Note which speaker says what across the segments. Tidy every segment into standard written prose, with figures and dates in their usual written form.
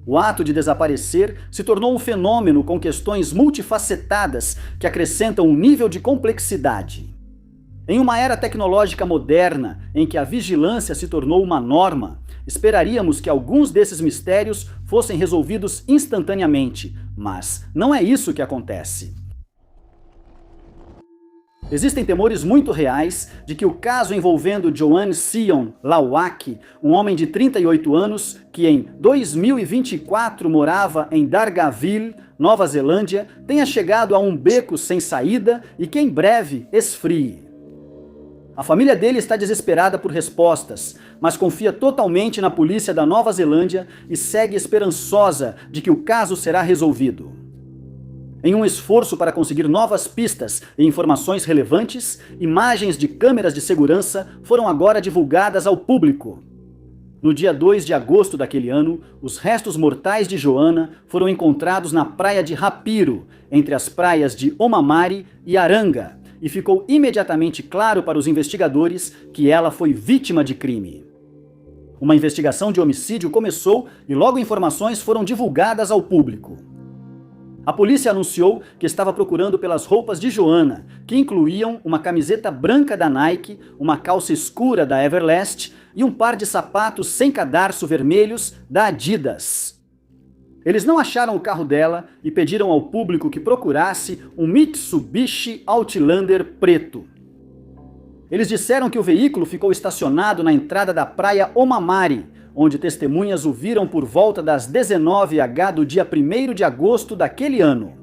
Speaker 1: O ato de desaparecer se tornou um fenômeno com questões multifacetadas que acrescentam um nível de complexidade. Em uma era tecnológica moderna, em que a vigilância se tornou uma norma, esperaríamos que alguns desses mistérios fossem resolvidos instantaneamente, mas não é isso que acontece. Existem temores muito reais de que o caso envolvendo Joanne Sion Lawak, um homem de 38 anos que em 2024 morava em Dargaville, Nova Zelândia, tenha chegado a um beco sem saída e que em breve esfrie. A família dele está desesperada por respostas, mas confia totalmente na polícia da Nova Zelândia e segue esperançosa de que o caso será resolvido. Em um esforço para conseguir novas pistas e informações relevantes, imagens de câmeras de segurança foram agora divulgadas ao público. No dia 2 de agosto daquele ano, os restos mortais de Joanna foram encontrados na praia de Rapiro, entre as praias de Omamari e Aranga, e ficou imediatamente claro para os investigadores que ela foi vítima de crime. Uma investigação de homicídio começou e logo informações foram divulgadas ao público. A polícia anunciou que estava procurando pelas roupas de Joanna, que incluíam uma camiseta branca da Nike, uma calça escura da Everlast e um par de sapatos sem cadarço vermelhos da Adidas. Eles não acharam o carro dela e pediram ao público que procurasse um Mitsubishi Outlander preto. Eles disseram que o veículo ficou estacionado na entrada da praia Omamari, onde testemunhas o viram por volta das 19h do dia 1º de agosto daquele ano.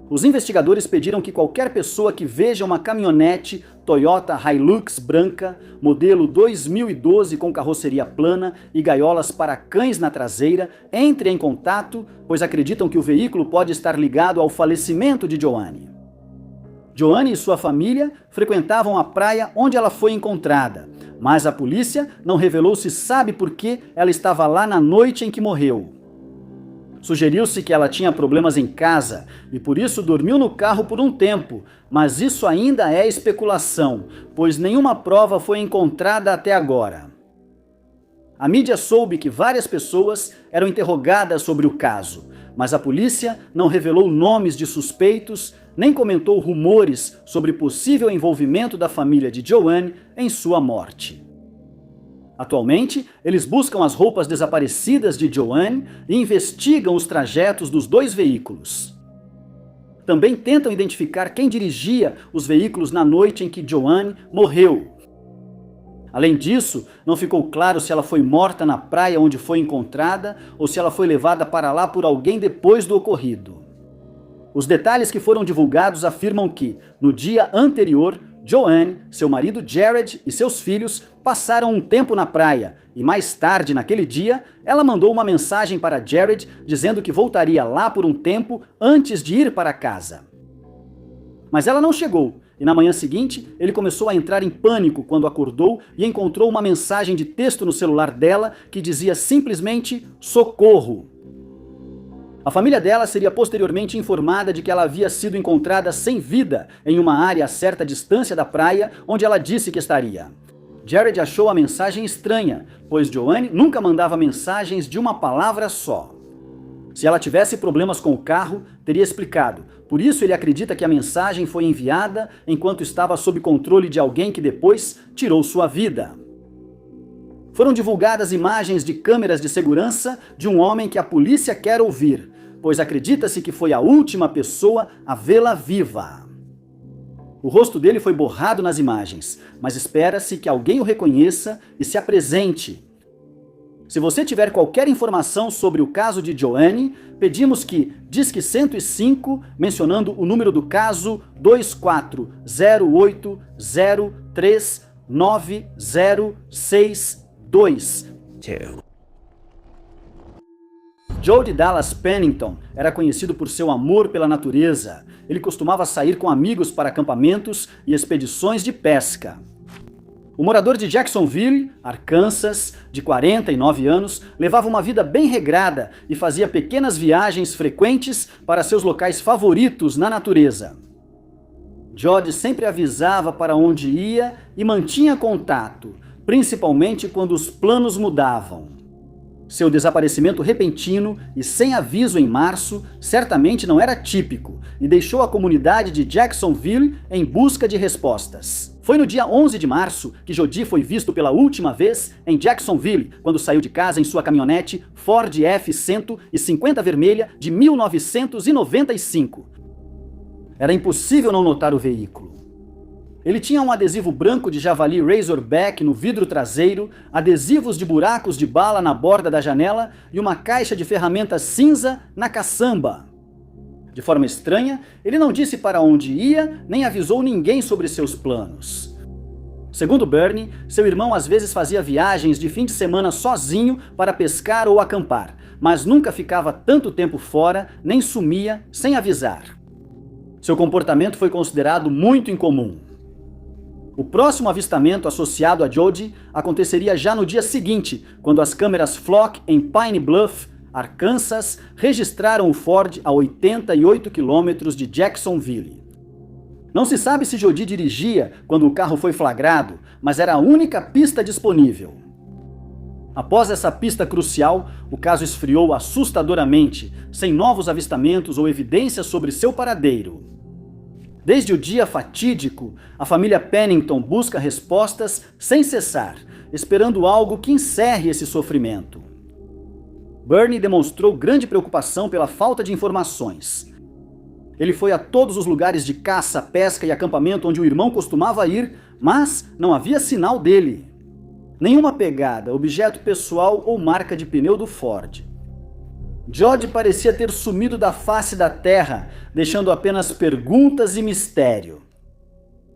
Speaker 1: Os investigadores pediram que qualquer pessoa que veja uma caminhonete Toyota Hilux branca, modelo 2012 com carroceria plana e gaiolas para cães na traseira, entre em contato, pois acreditam que o veículo pode estar ligado ao falecimento de Joanne. Joanne e sua família frequentavam a praia onde ela foi encontrada, mas a polícia não revelou se sabe por que ela estava lá na noite em que morreu. Sugeriu-se que ela tinha problemas em casa e por isso dormiu no carro por um tempo, mas isso ainda é especulação, pois nenhuma prova foi encontrada até agora. A mídia soube que várias pessoas eram interrogadas sobre o caso, mas a polícia não revelou nomes de suspeitos, nem comentou rumores sobre possível envolvimento da família de Joanne em sua morte. Atualmente, eles buscam as roupas desaparecidas de Joanne e investigam os trajetos dos dois veículos. Também tentam identificar quem dirigia os veículos na noite em que Joanne morreu. Além disso, não ficou claro se ela foi morta na praia onde foi encontrada ou se ela foi levada para lá por alguém depois do ocorrido. Os detalhes que foram divulgados afirmam que, no dia anterior, Joanne, seu marido Jared e seus filhos passaram um tempo na praia e mais tarde naquele dia, ela mandou uma mensagem para Jared dizendo que voltaria lá por um tempo antes de ir para casa. Mas ela não chegou e na manhã seguinte ele começou a entrar em pânico quando acordou e encontrou uma mensagem de texto no celular dela que dizia simplesmente socorro. A família dela seria posteriormente informada de que ela havia sido encontrada sem vida em uma área a certa distância da praia onde ela disse que estaria. Jared achou a mensagem estranha, pois Joanne nunca mandava mensagens de uma palavra só. Se ela tivesse problemas com o carro, teria explicado. Por isso ele acredita que a mensagem foi enviada enquanto estava sob controle de alguém que depois tirou sua vida. Foram divulgadas imagens de câmeras de segurança de um homem que a polícia quer ouvir, pois acredita-se que foi a última pessoa a vê-la viva. O rosto dele foi borrado nas imagens, mas espera-se que alguém o reconheça e se apresente. Se você tiver qualquer informação sobre o caso de Joanne, pedimos que Disque 105, mencionando o número do caso 2408039062. Jody Dallas Pennington era conhecido por seu amor pela natureza. Ele costumava sair com amigos para acampamentos e expedições de pesca. O morador de Jacksonville, Arkansas, de 49 anos, levava uma vida bem regrada e fazia pequenas viagens frequentes para seus locais favoritos na natureza. Jody sempre avisava para onde ia e mantinha contato, principalmente quando os planos mudavam. Seu desaparecimento repentino e sem aviso em março certamente não era típico e deixou a comunidade de Jacksonville em busca de respostas. Foi no dia 11 de março que Jody foi visto pela última vez em Jacksonville, quando saiu de casa em sua caminhonete Ford F-150 vermelha de 1995. Era impossível não notar o veículo. Ele tinha um adesivo branco de javali Razorback no vidro traseiro, adesivos de buracos de bala na borda da janela e uma caixa de ferramentas cinza na caçamba. De forma estranha, ele não disse para onde ia, nem avisou ninguém sobre seus planos. Segundo Bernie, seu irmão às vezes fazia viagens de fim de semana sozinho para pescar ou acampar, mas nunca ficava tanto tempo fora, nem sumia sem avisar. Seu comportamento foi considerado muito incomum. O próximo avistamento associado a Jody aconteceria já no dia seguinte, quando as câmeras Flock em Pine Bluff, Arkansas, registraram o Ford a 88 quilômetros de Jacksonville. Não se sabe se Jody dirigia quando o carro foi flagrado, mas era a única pista disponível. Após essa pista crucial, o caso esfriou assustadoramente, sem novos avistamentos ou evidências sobre seu paradeiro. Desde o dia fatídico, a família Pennington busca respostas sem cessar, esperando algo que encerre esse sofrimento. Bernie demonstrou grande preocupação pela falta de informações. Ele foi a todos os lugares de caça, pesca e acampamento onde o irmão costumava ir, mas não havia sinal dele. Nenhuma pegada, objeto pessoal ou marca de pneu do Ford. Jody parecia ter sumido da face da terra, deixando apenas perguntas e mistério.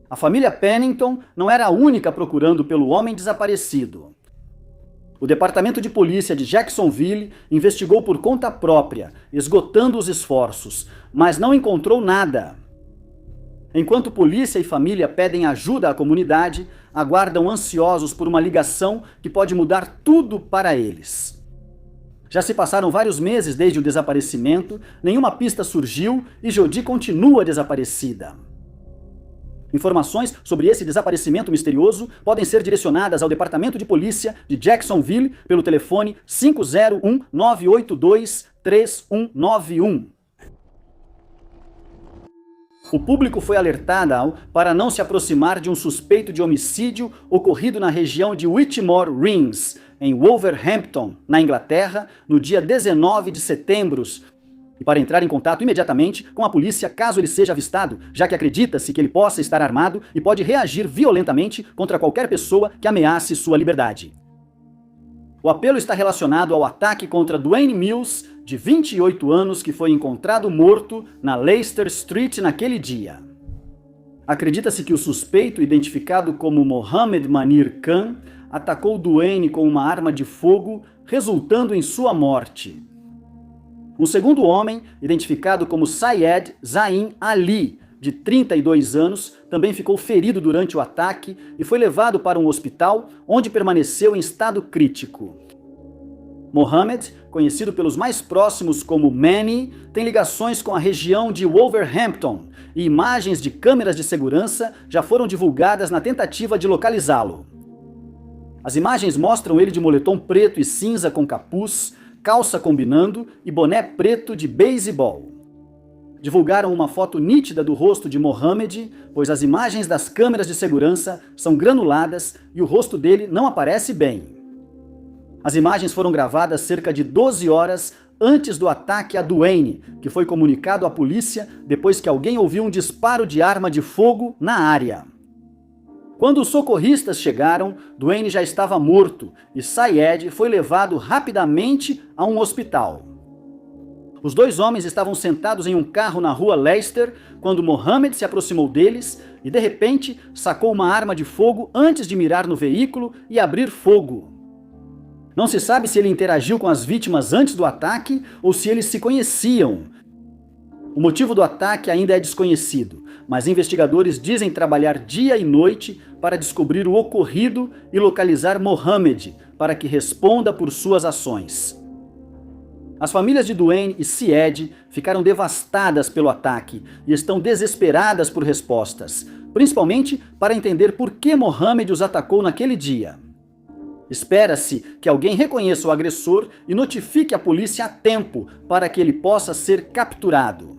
Speaker 1: A família Pennington não era a única procurando pelo homem desaparecido. O Departamento de Polícia de Jacksonville investigou por conta própria, esgotando os esforços, mas não encontrou nada. Enquanto polícia e família pedem ajuda à comunidade, aguardam ansiosos por uma ligação que pode mudar tudo para eles. Já se passaram vários meses desde o desaparecimento, nenhuma pista surgiu e Jody continua desaparecida. Informações sobre esse desaparecimento misterioso podem ser direcionadas ao Departamento de Polícia de Jacksonville pelo telefone 501-982-3191. O público foi alertado para não se aproximar de um suspeito de homicídio ocorrido na região de Whitmore Rings, em Wolverhampton, na Inglaterra, no dia 19 de setembro, e para entrar em contato imediatamente com a polícia caso ele seja avistado, já que acredita-se que ele possa estar armado e pode reagir violentamente contra qualquer pessoa que ameace sua liberdade. O apelo está relacionado ao ataque contra Dwayne Mills, de 28 anos, que foi encontrado morto na Leicester Street naquele dia. Acredita-se que o suspeito, identificado como Mohammed Manir Khan, atacou Dwayne com uma arma de fogo, resultando em sua morte. Um segundo homem, identificado como Syed Zain Ali, de 32 anos, também ficou ferido durante o ataque e foi levado para um hospital, onde permaneceu em estado crítico. Mohammed, conhecido pelos mais próximos como Manny, tem ligações com a região de Wolverhampton e imagens de câmeras de segurança já foram divulgadas na tentativa de localizá-lo. As imagens mostram ele de moletom preto e cinza com capuz, calça combinando e boné preto de beisebol. Divulgaram uma foto nítida do rosto de Mohammed, pois as imagens das câmeras de segurança são granuladas e o rosto dele não aparece bem. As imagens foram gravadas cerca de 12 horas antes do ataque a Dwayne, que foi comunicado à polícia depois que alguém ouviu um disparo de arma de fogo na área. Quando os socorristas chegaram, Dwayne já estava morto e Syed foi levado rapidamente a um hospital. Os dois homens estavam sentados em um carro na rua Leicester quando Mohammed se aproximou deles e, de repente, sacou uma arma de fogo antes de mirar no veículo e abrir fogo. Não se sabe se ele interagiu com as vítimas antes do ataque ou se eles se conheciam. O motivo do ataque ainda é desconhecido, mas investigadores dizem trabalhar dia e noite para descobrir o ocorrido e localizar Mohammed para que responda por suas ações. As famílias de Dwayne e Syed ficaram devastadas pelo ataque e estão desesperadas por respostas, principalmente para entender por que Mohammed os atacou naquele dia. Espera-se que alguém reconheça o agressor e notifique a polícia a tempo para que ele possa ser capturado.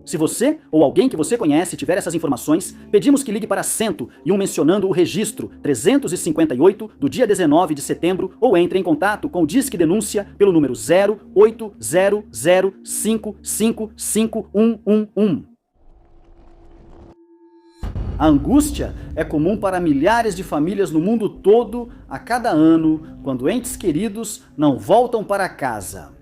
Speaker 1: Se você ou alguém que você conhece tiver essas informações, pedimos que ligue para 101 mencionando o registro 358 do dia 19 de setembro ou entre em contato com o Disque Denúncia pelo número 0800555111. A angústia é comum para milhares de famílias no mundo todo a cada ano, quando entes queridos não voltam para casa.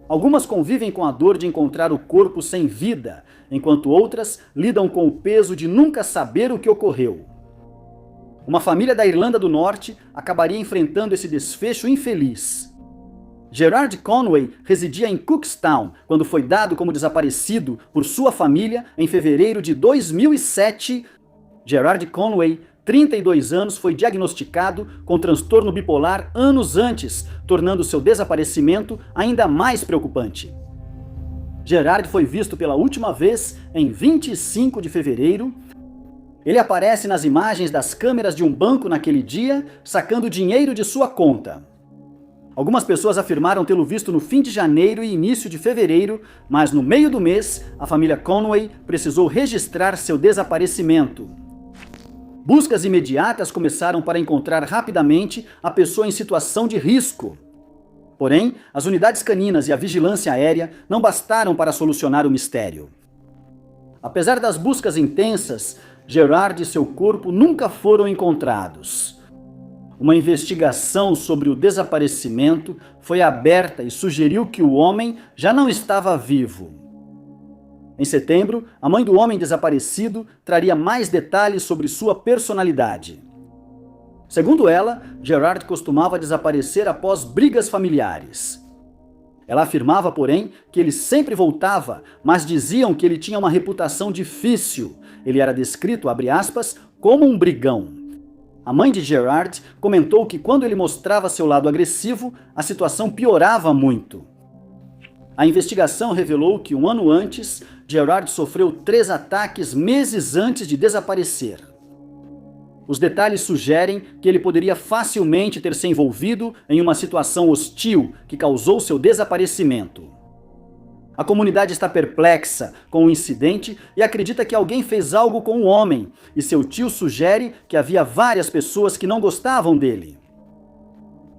Speaker 1: Algumas convivem com a dor de encontrar o corpo sem vida, enquanto outras lidam com o peso de nunca saber o que ocorreu. Uma família da Irlanda do Norte acabaria enfrentando esse desfecho infeliz. Gerard Conway residia em Cookstown quando foi dado como desaparecido por sua família em fevereiro de 2007. Gerard Conway, 32 anos, foi diagnosticado com transtorno bipolar anos antes, tornando seu desaparecimento ainda mais preocupante. Gerard foi visto pela última vez em 25 de fevereiro. Ele aparece nas imagens das câmeras de um banco naquele dia, sacando dinheiro de sua conta. Algumas pessoas afirmaram tê-lo visto no fim de janeiro e início de fevereiro, mas no meio do mês, a família Conway precisou registrar seu desaparecimento. Buscas imediatas começaram para encontrar rapidamente a pessoa em situação de risco. Porém, as unidades caninas e a vigilância aérea não bastaram para solucionar o mistério. Apesar das buscas intensas, Gerard e seu corpo nunca foram encontrados. Uma investigação sobre o desaparecimento foi aberta e sugeriu que o homem já não estava vivo. Em setembro, a mãe do homem desaparecido traria mais detalhes sobre sua personalidade. Segundo ela, Gerard costumava desaparecer após brigas familiares. Ela afirmava, porém, que ele sempre voltava, mas diziam que ele tinha uma reputação difícil. Ele era descrito, abre aspas, como um brigão. A mãe de Gerard comentou que quando ele mostrava seu lado agressivo, a situação piorava muito. A investigação revelou que um ano antes, Gerard sofreu 3 ataques meses antes de desaparecer. Os detalhes sugerem que ele poderia facilmente ter se envolvido em uma situação hostil que causou seu desaparecimento. A comunidade está perplexa com o incidente e acredita que alguém fez algo com o homem, e seu tio sugere que havia várias pessoas que não gostavam dele.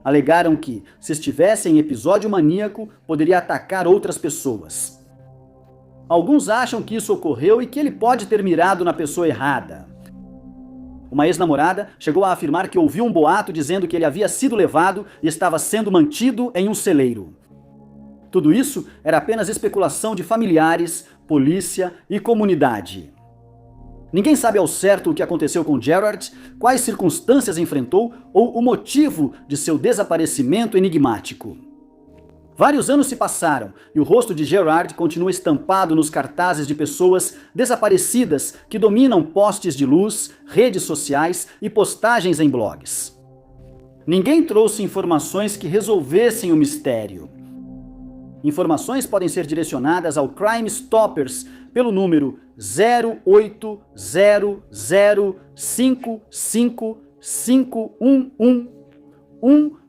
Speaker 1: Alegaram que, se estivesse em episódio maníaco, poderia atacar outras pessoas. Alguns acham que isso ocorreu e que ele pode ter mirado na pessoa errada. Uma ex-namorada chegou a afirmar que ouviu um boato dizendo que ele havia sido levado e estava sendo mantido em um celeiro. Tudo isso era apenas especulação de familiares, polícia e comunidade. Ninguém sabe ao certo o que aconteceu com Gerard, quais circunstâncias enfrentou ou o motivo de seu desaparecimento enigmático. Vários anos se passaram e o rosto de Gerard continua estampado nos cartazes de pessoas desaparecidas que dominam postes de luz, redes sociais e postagens em blogs. Ninguém trouxe informações que resolvessem o mistério. Informações podem ser direcionadas ao Crime Stoppers pelo número 0800555111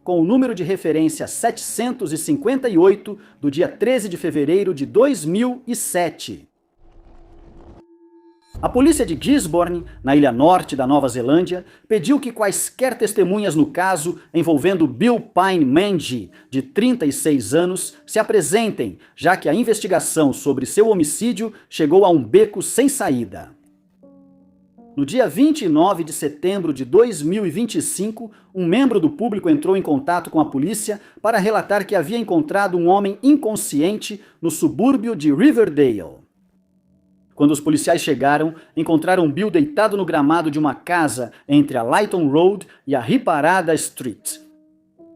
Speaker 1: com o número de referência 758 do dia 13 de fevereiro de 2007. A polícia de Gisborne, na ilha norte da Nova Zelândia, pediu que quaisquer testemunhas no caso envolvendo Bill Pine Manji, de 36 anos, se apresentem, já que a investigação sobre seu homicídio chegou a um beco sem saída. No dia 29 de setembro de 2025, um membro do público entrou em contato com a polícia para relatar que havia encontrado um homem inconsciente no subúrbio de Riverdale. Quando os policiais chegaram, encontraram Bill deitado no gramado de uma casa entre a Lytton Road e a Riparada Street.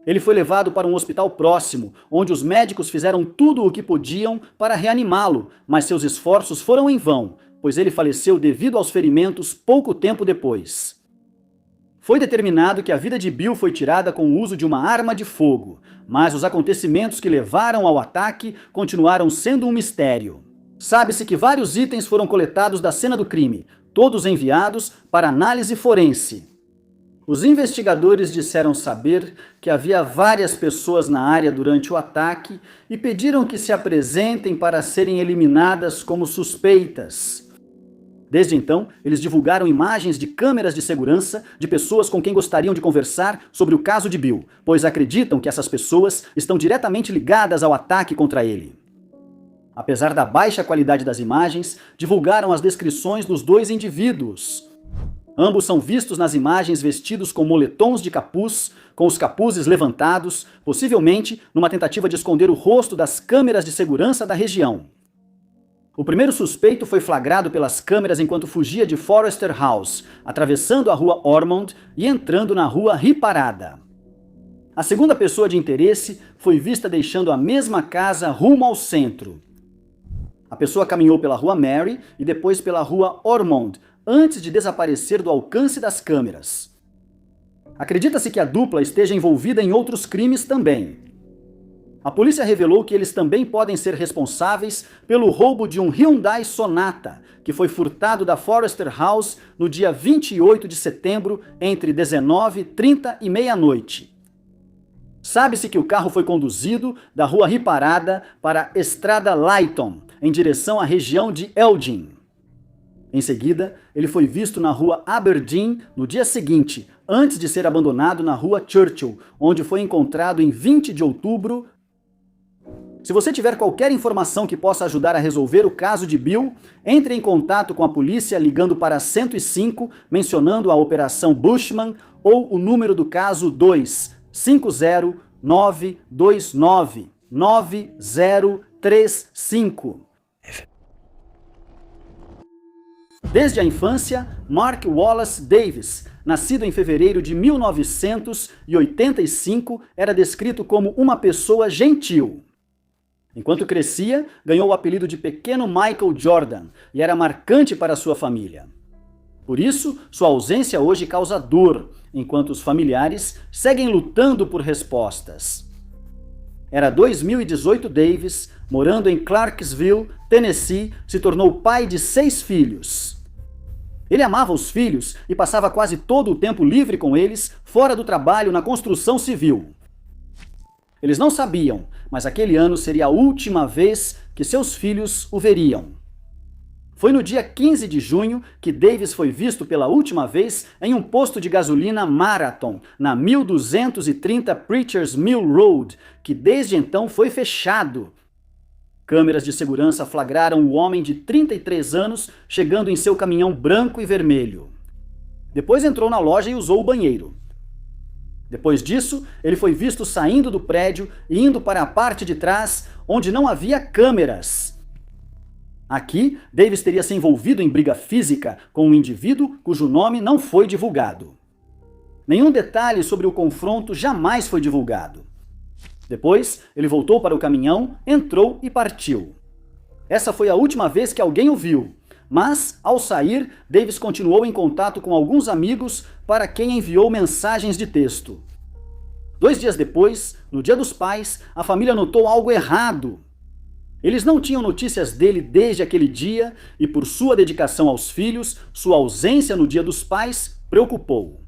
Speaker 1: Ele foi levado para um hospital próximo, onde os médicos fizeram tudo o que podiam para reanimá-lo, mas seus esforços foram em vão, pois ele faleceu devido aos ferimentos pouco tempo depois. Foi determinado que a vida de Bill foi tirada com o uso de uma arma de fogo, mas os acontecimentos que levaram ao ataque continuaram sendo um mistério. Sabe-se que vários itens foram coletados da cena do crime, todos enviados para análise forense. Os investigadores disseram saber que havia várias pessoas na área durante o ataque e pediram que se apresentem para serem eliminadas como suspeitas. Desde então, eles divulgaram imagens de câmeras de segurança de pessoas com quem gostariam de conversar sobre o caso de Bill, pois acreditam que essas pessoas estão diretamente ligadas ao ataque contra ele. Apesar da baixa qualidade das imagens, divulgaram as descrições dos dois indivíduos. Ambos são vistos nas imagens vestidos com moletons de capuz, com os capuzes levantados, possivelmente numa tentativa de esconder o rosto das câmeras de segurança da região. O primeiro suspeito foi flagrado pelas câmeras enquanto fugia de Forrester House, atravessando a rua Ormond e entrando na rua Riparada. A segunda pessoa de interesse foi vista deixando a mesma casa rumo ao centro. A pessoa caminhou pela rua Mary e depois pela rua Ormond, antes de desaparecer do alcance das câmeras. Acredita-se que a dupla esteja envolvida em outros crimes também. A polícia revelou que eles também podem ser responsáveis pelo roubo de um Hyundai Sonata, que foi furtado da Forrester House no dia 28 de setembro, entre 19h30 e meia-noite. Sabe-se que o carro foi conduzido da rua Riparada para a Estrada Layton, em direção à região de Elgin. Em seguida, ele foi visto na rua Aberdeen no dia seguinte, antes de ser abandonado na rua Churchill, onde foi encontrado em 20 de outubro. Se você tiver qualquer informação que possa ajudar a resolver o caso de Bill, entre em contato com a polícia ligando para 105, mencionando a Operação Bushman ou o número do caso 250-929-9035. Desde a infância, Mark Wallace Davis, nascido em fevereiro de 1985, era descrito como uma pessoa gentil. Enquanto crescia, ganhou o apelido de Pequeno Michael Jordan e era marcante para sua família. Por isso, sua ausência hoje causa dor, enquanto os familiares seguem lutando por respostas. Era 2018 Davis, morando em Clarksville, Tennessee, se tornou pai de 6 filhos. Ele amava os filhos e passava quase todo o tempo livre com eles, fora do trabalho na construção civil. Eles não sabiam, mas aquele ano seria a última vez que seus filhos o veriam. Foi no dia 15 de junho que Davis foi visto pela última vez em um posto de gasolina Marathon, na 1230 Preachers Mill Road, que desde então foi fechado. Câmeras de segurança flagraram o homem de 33 anos chegando em seu caminhão branco e vermelho. Depois entrou na loja e usou o banheiro. Depois disso, ele foi visto saindo do prédio e indo para a parte de trás, onde não havia câmeras. Aqui, Davis teria se envolvido em briga física com um indivíduo cujo nome não foi divulgado. Nenhum detalhe sobre o confronto jamais foi divulgado. Depois, ele voltou para o caminhão, entrou e partiu. Essa foi a última vez que alguém o viu, mas, ao sair, Davis continuou em contato com alguns amigos para quem enviou mensagens de texto. 2 dias depois, no Dia dos Pais, a família notou algo errado. Eles não tinham notícias dele desde aquele dia e, por sua dedicação aos filhos, sua ausência no Dia dos Pais preocupou.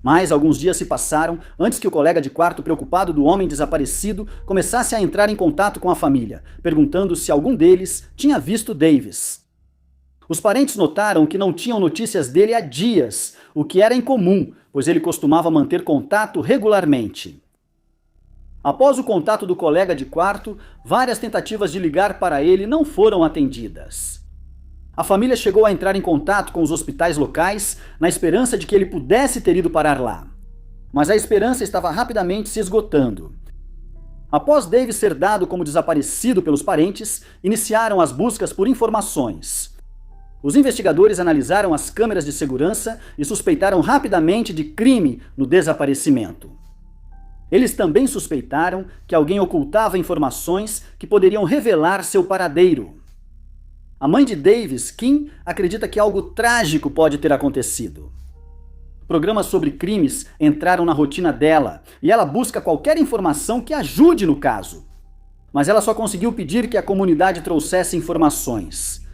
Speaker 1: Mas alguns dias se passaram antes que o colega de quarto preocupado do homem desaparecido começasse a entrar em contato com a família, perguntando se algum deles tinha visto Davis. Os parentes notaram que não tinham notícias dele há dias, o que era incomum, pois ele costumava manter contato regularmente. Após o contato do colega de quarto, várias tentativas de ligar para ele não foram atendidas. A família chegou a entrar em contato com os hospitais locais na esperança de que ele pudesse ter ido parar lá. Mas a esperança estava rapidamente se esgotando. Após Davis ser dado como desaparecido pelos parentes, iniciaram as buscas por informações. Os investigadores analisaram as câmeras de segurança e suspeitaram rapidamente de crime no desaparecimento. Eles também suspeitaram que alguém ocultava informações que poderiam revelar seu paradeiro. A mãe de Davis, Kim, acredita que algo trágico pode ter acontecido. Programas sobre crimes entraram na rotina dela e ela busca qualquer informação que ajude no caso. Mas ela só conseguiu pedir que a comunidade trouxesse informações.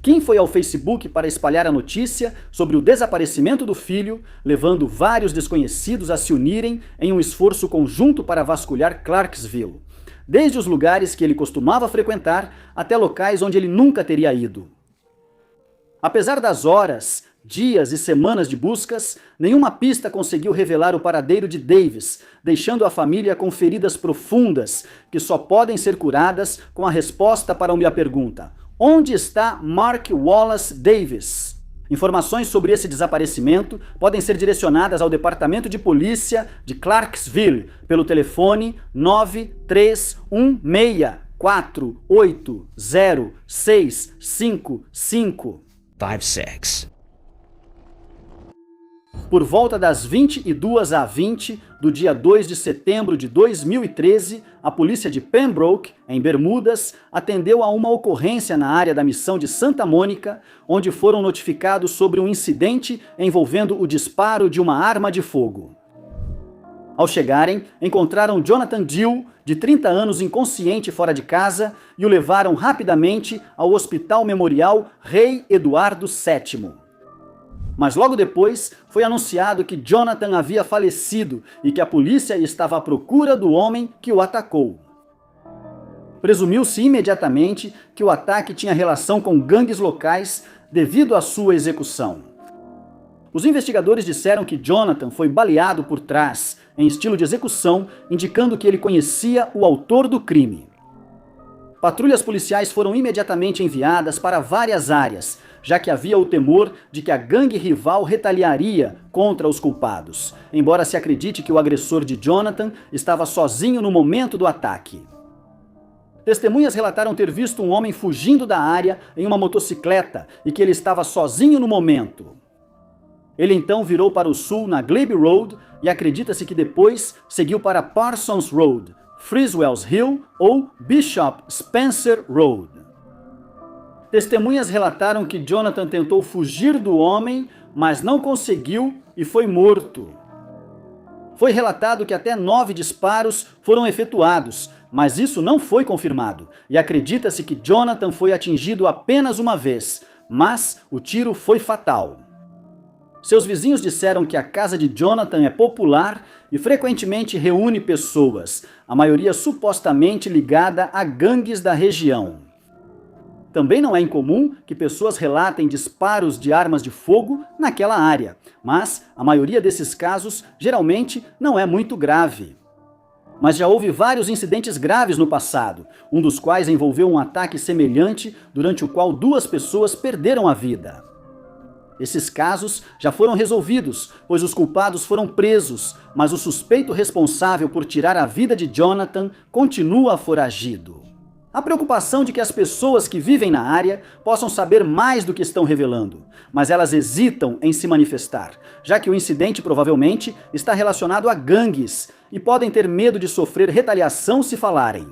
Speaker 1: Kim foi ao Facebook para espalhar a notícia sobre o desaparecimento do filho, levando vários desconhecidos a se unirem em um esforço conjunto para vasculhar Clarksville, desde os lugares que ele costumava frequentar até locais onde ele nunca teria ido. Apesar das horas, dias e semanas de buscas, nenhuma pista conseguiu revelar o paradeiro de Davis, deixando a família com feridas profundas que só podem ser curadas com a resposta para uma pergunta: onde está Mark Wallace Davis? Informações sobre esse desaparecimento podem ser direcionadas ao Departamento de Polícia de Clarksville pelo telefone 9316480655. Por volta das 22h20 do dia 2 de setembro de 2013, a polícia de Pembroke, em Bermudas, atendeu a uma ocorrência na área da missão de Santa Mônica, onde foram notificados sobre um incidente envolvendo o disparo de uma arma de fogo. Ao chegarem, encontraram Jonathan Dill, de 30 anos, inconsciente fora de casa, e o levaram rapidamente ao Hospital Memorial Rei Eduardo VII. Mas logo depois foi anunciado que Jonathan havia falecido e que a polícia estava à procura do homem que o atacou. Presumiu-se imediatamente que o ataque tinha relação com gangues locais devido à sua execução. Os investigadores disseram que Jonathan foi baleado por trás, em estilo de execução, indicando que ele conhecia o autor do crime. Patrulhas policiais foram imediatamente enviadas para várias áreas, já que havia o temor de que a gangue rival retaliaria contra os culpados, embora se acredite que o agressor de Jonathan estava sozinho no momento do ataque. Testemunhas relataram ter visto um homem fugindo da área em uma motocicleta e que ele estava sozinho no momento. Ele então virou para o sul na Glebe Road e acredita-se que depois seguiu para Parsons Road, Friswell's Hill ou Bishop Spencer Road. Testemunhas relataram que Jonathan tentou fugir do homem, mas não conseguiu e foi morto. Foi relatado que até 9 disparos foram efetuados, mas isso não foi confirmado, e acredita-se que Jonathan foi atingido apenas uma vez, mas o tiro foi fatal. Seus vizinhos disseram que a casa de Jonathan é popular e frequentemente reúne pessoas, a maioria supostamente ligada a gangues da região. Também não é incomum que pessoas relatem disparos de armas de fogo naquela área, mas a maioria desses casos geralmente não é muito grave. Mas já houve vários incidentes graves no passado, um dos quais envolveu um ataque semelhante durante o qual 2 pessoas perderam a vida. Esses casos já foram resolvidos, pois os culpados foram presos, mas o suspeito responsável por tirar a vida de Jonathan continua foragido. A preocupação de que as pessoas que vivem na área possam saber mais do que estão revelando, mas elas hesitam em se manifestar, já que o incidente provavelmente está relacionado a gangues e podem ter medo de sofrer retaliação se falarem.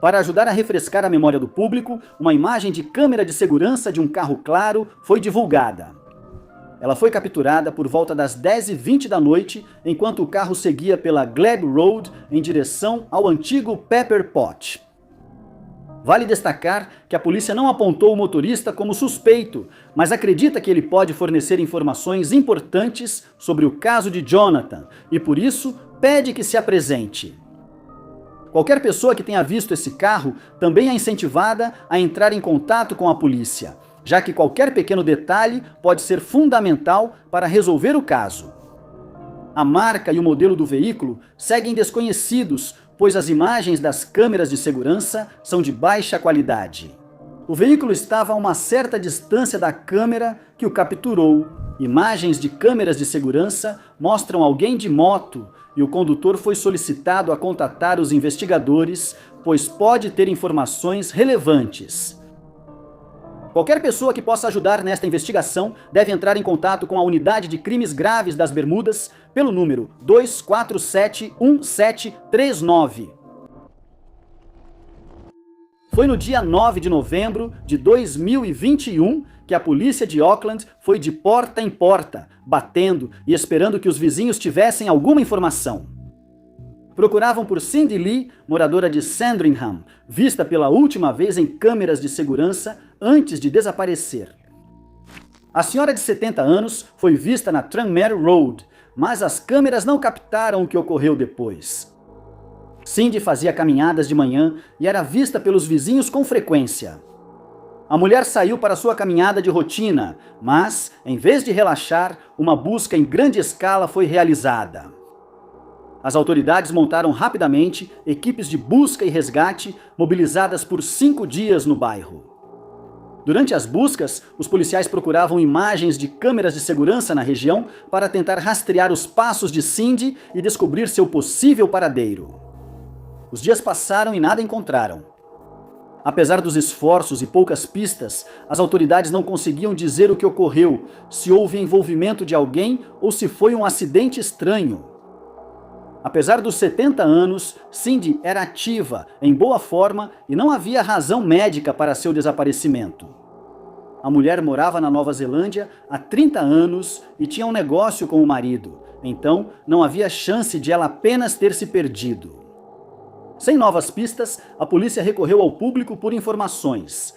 Speaker 1: Para ajudar a refrescar a memória do público, uma imagem de câmera de segurança de um carro claro foi divulgada. Ela foi capturada por volta das 10h20 da noite, enquanto o carro seguia pela Glebe Road em direção ao antigo Pepper Pot. Vale destacar que a polícia não apontou o motorista como suspeito, mas acredita que ele pode fornecer informações importantes sobre o caso de Jonathan e, por isso, pede que se apresente. Qualquer pessoa que tenha visto esse carro também é incentivada a entrar em contato com a polícia, já que qualquer pequeno detalhe pode ser fundamental para resolver o caso. A marca e o modelo do veículo seguem desconhecidos, pois as imagens das câmeras de segurança são de baixa qualidade. O veículo estava a uma certa distância da câmera que o capturou. Imagens de câmeras de segurança mostram alguém de moto e o condutor foi solicitado a contatar os investigadores, pois pode ter informações relevantes. Qualquer pessoa que possa ajudar nesta investigação deve entrar em contato com a Unidade de Crimes Graves das Bermudas pelo número 2471739. Foi no dia 9 de novembro de 2021 que a polícia de Oakland foi de porta em porta, batendo e esperando que os vizinhos tivessem alguma informação. Procuravam por Cindy Lee, moradora de Sandringham, vista pela última vez em câmeras de segurança antes de desaparecer. A senhora de 70 anos foi vista na Tranmere Road, mas as câmeras não captaram o que ocorreu depois. Cindy fazia caminhadas de manhã e era vista pelos vizinhos com frequência. A mulher saiu para sua caminhada de rotina, mas, em vez de relaxar, uma busca em grande escala foi realizada. As autoridades montaram rapidamente equipes de busca e resgate mobilizadas por 5 dias no bairro. Durante as buscas, os policiais procuravam imagens de câmeras de segurança na região para tentar rastrear os passos de Cindy e descobrir seu possível paradeiro. Os dias passaram e nada encontraram. Apesar dos esforços e poucas pistas, as autoridades não conseguiam dizer o que ocorreu, se houve envolvimento de alguém ou se foi um acidente estranho. Apesar dos 70 anos, Cindy era ativa, em boa forma e não havia razão médica para seu desaparecimento. A mulher morava na Nova Zelândia há 30 anos e tinha um negócio com o marido, então não havia chance de ela apenas ter se perdido. Sem novas pistas, a polícia recorreu ao público por informações.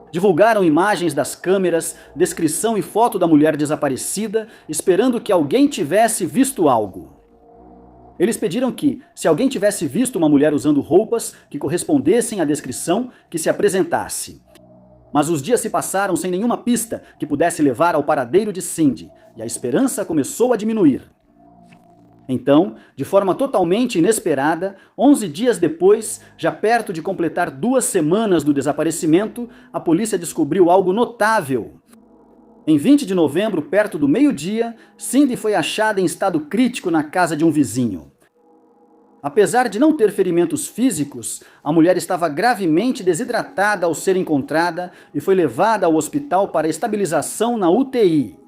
Speaker 1: Divulgaram imagens das câmeras, descrição e foto da mulher desaparecida, esperando que alguém tivesse visto algo. Eles pediram que, se alguém tivesse visto uma mulher usando roupas que correspondessem à descrição, que se apresentasse. Mas os dias se passaram sem nenhuma pista que pudesse levar ao paradeiro de Cindy, e a esperança começou a diminuir. Então, de forma totalmente inesperada, 11 dias depois, já perto de completar 2 semanas do desaparecimento, a polícia descobriu algo notável. Em 20 de novembro, perto do meio-dia, Cindy foi achada em estado crítico na casa de um vizinho. Apesar de não ter ferimentos físicos, a mulher estava gravemente desidratada ao ser encontrada e foi levada ao hospital para estabilização na UTI.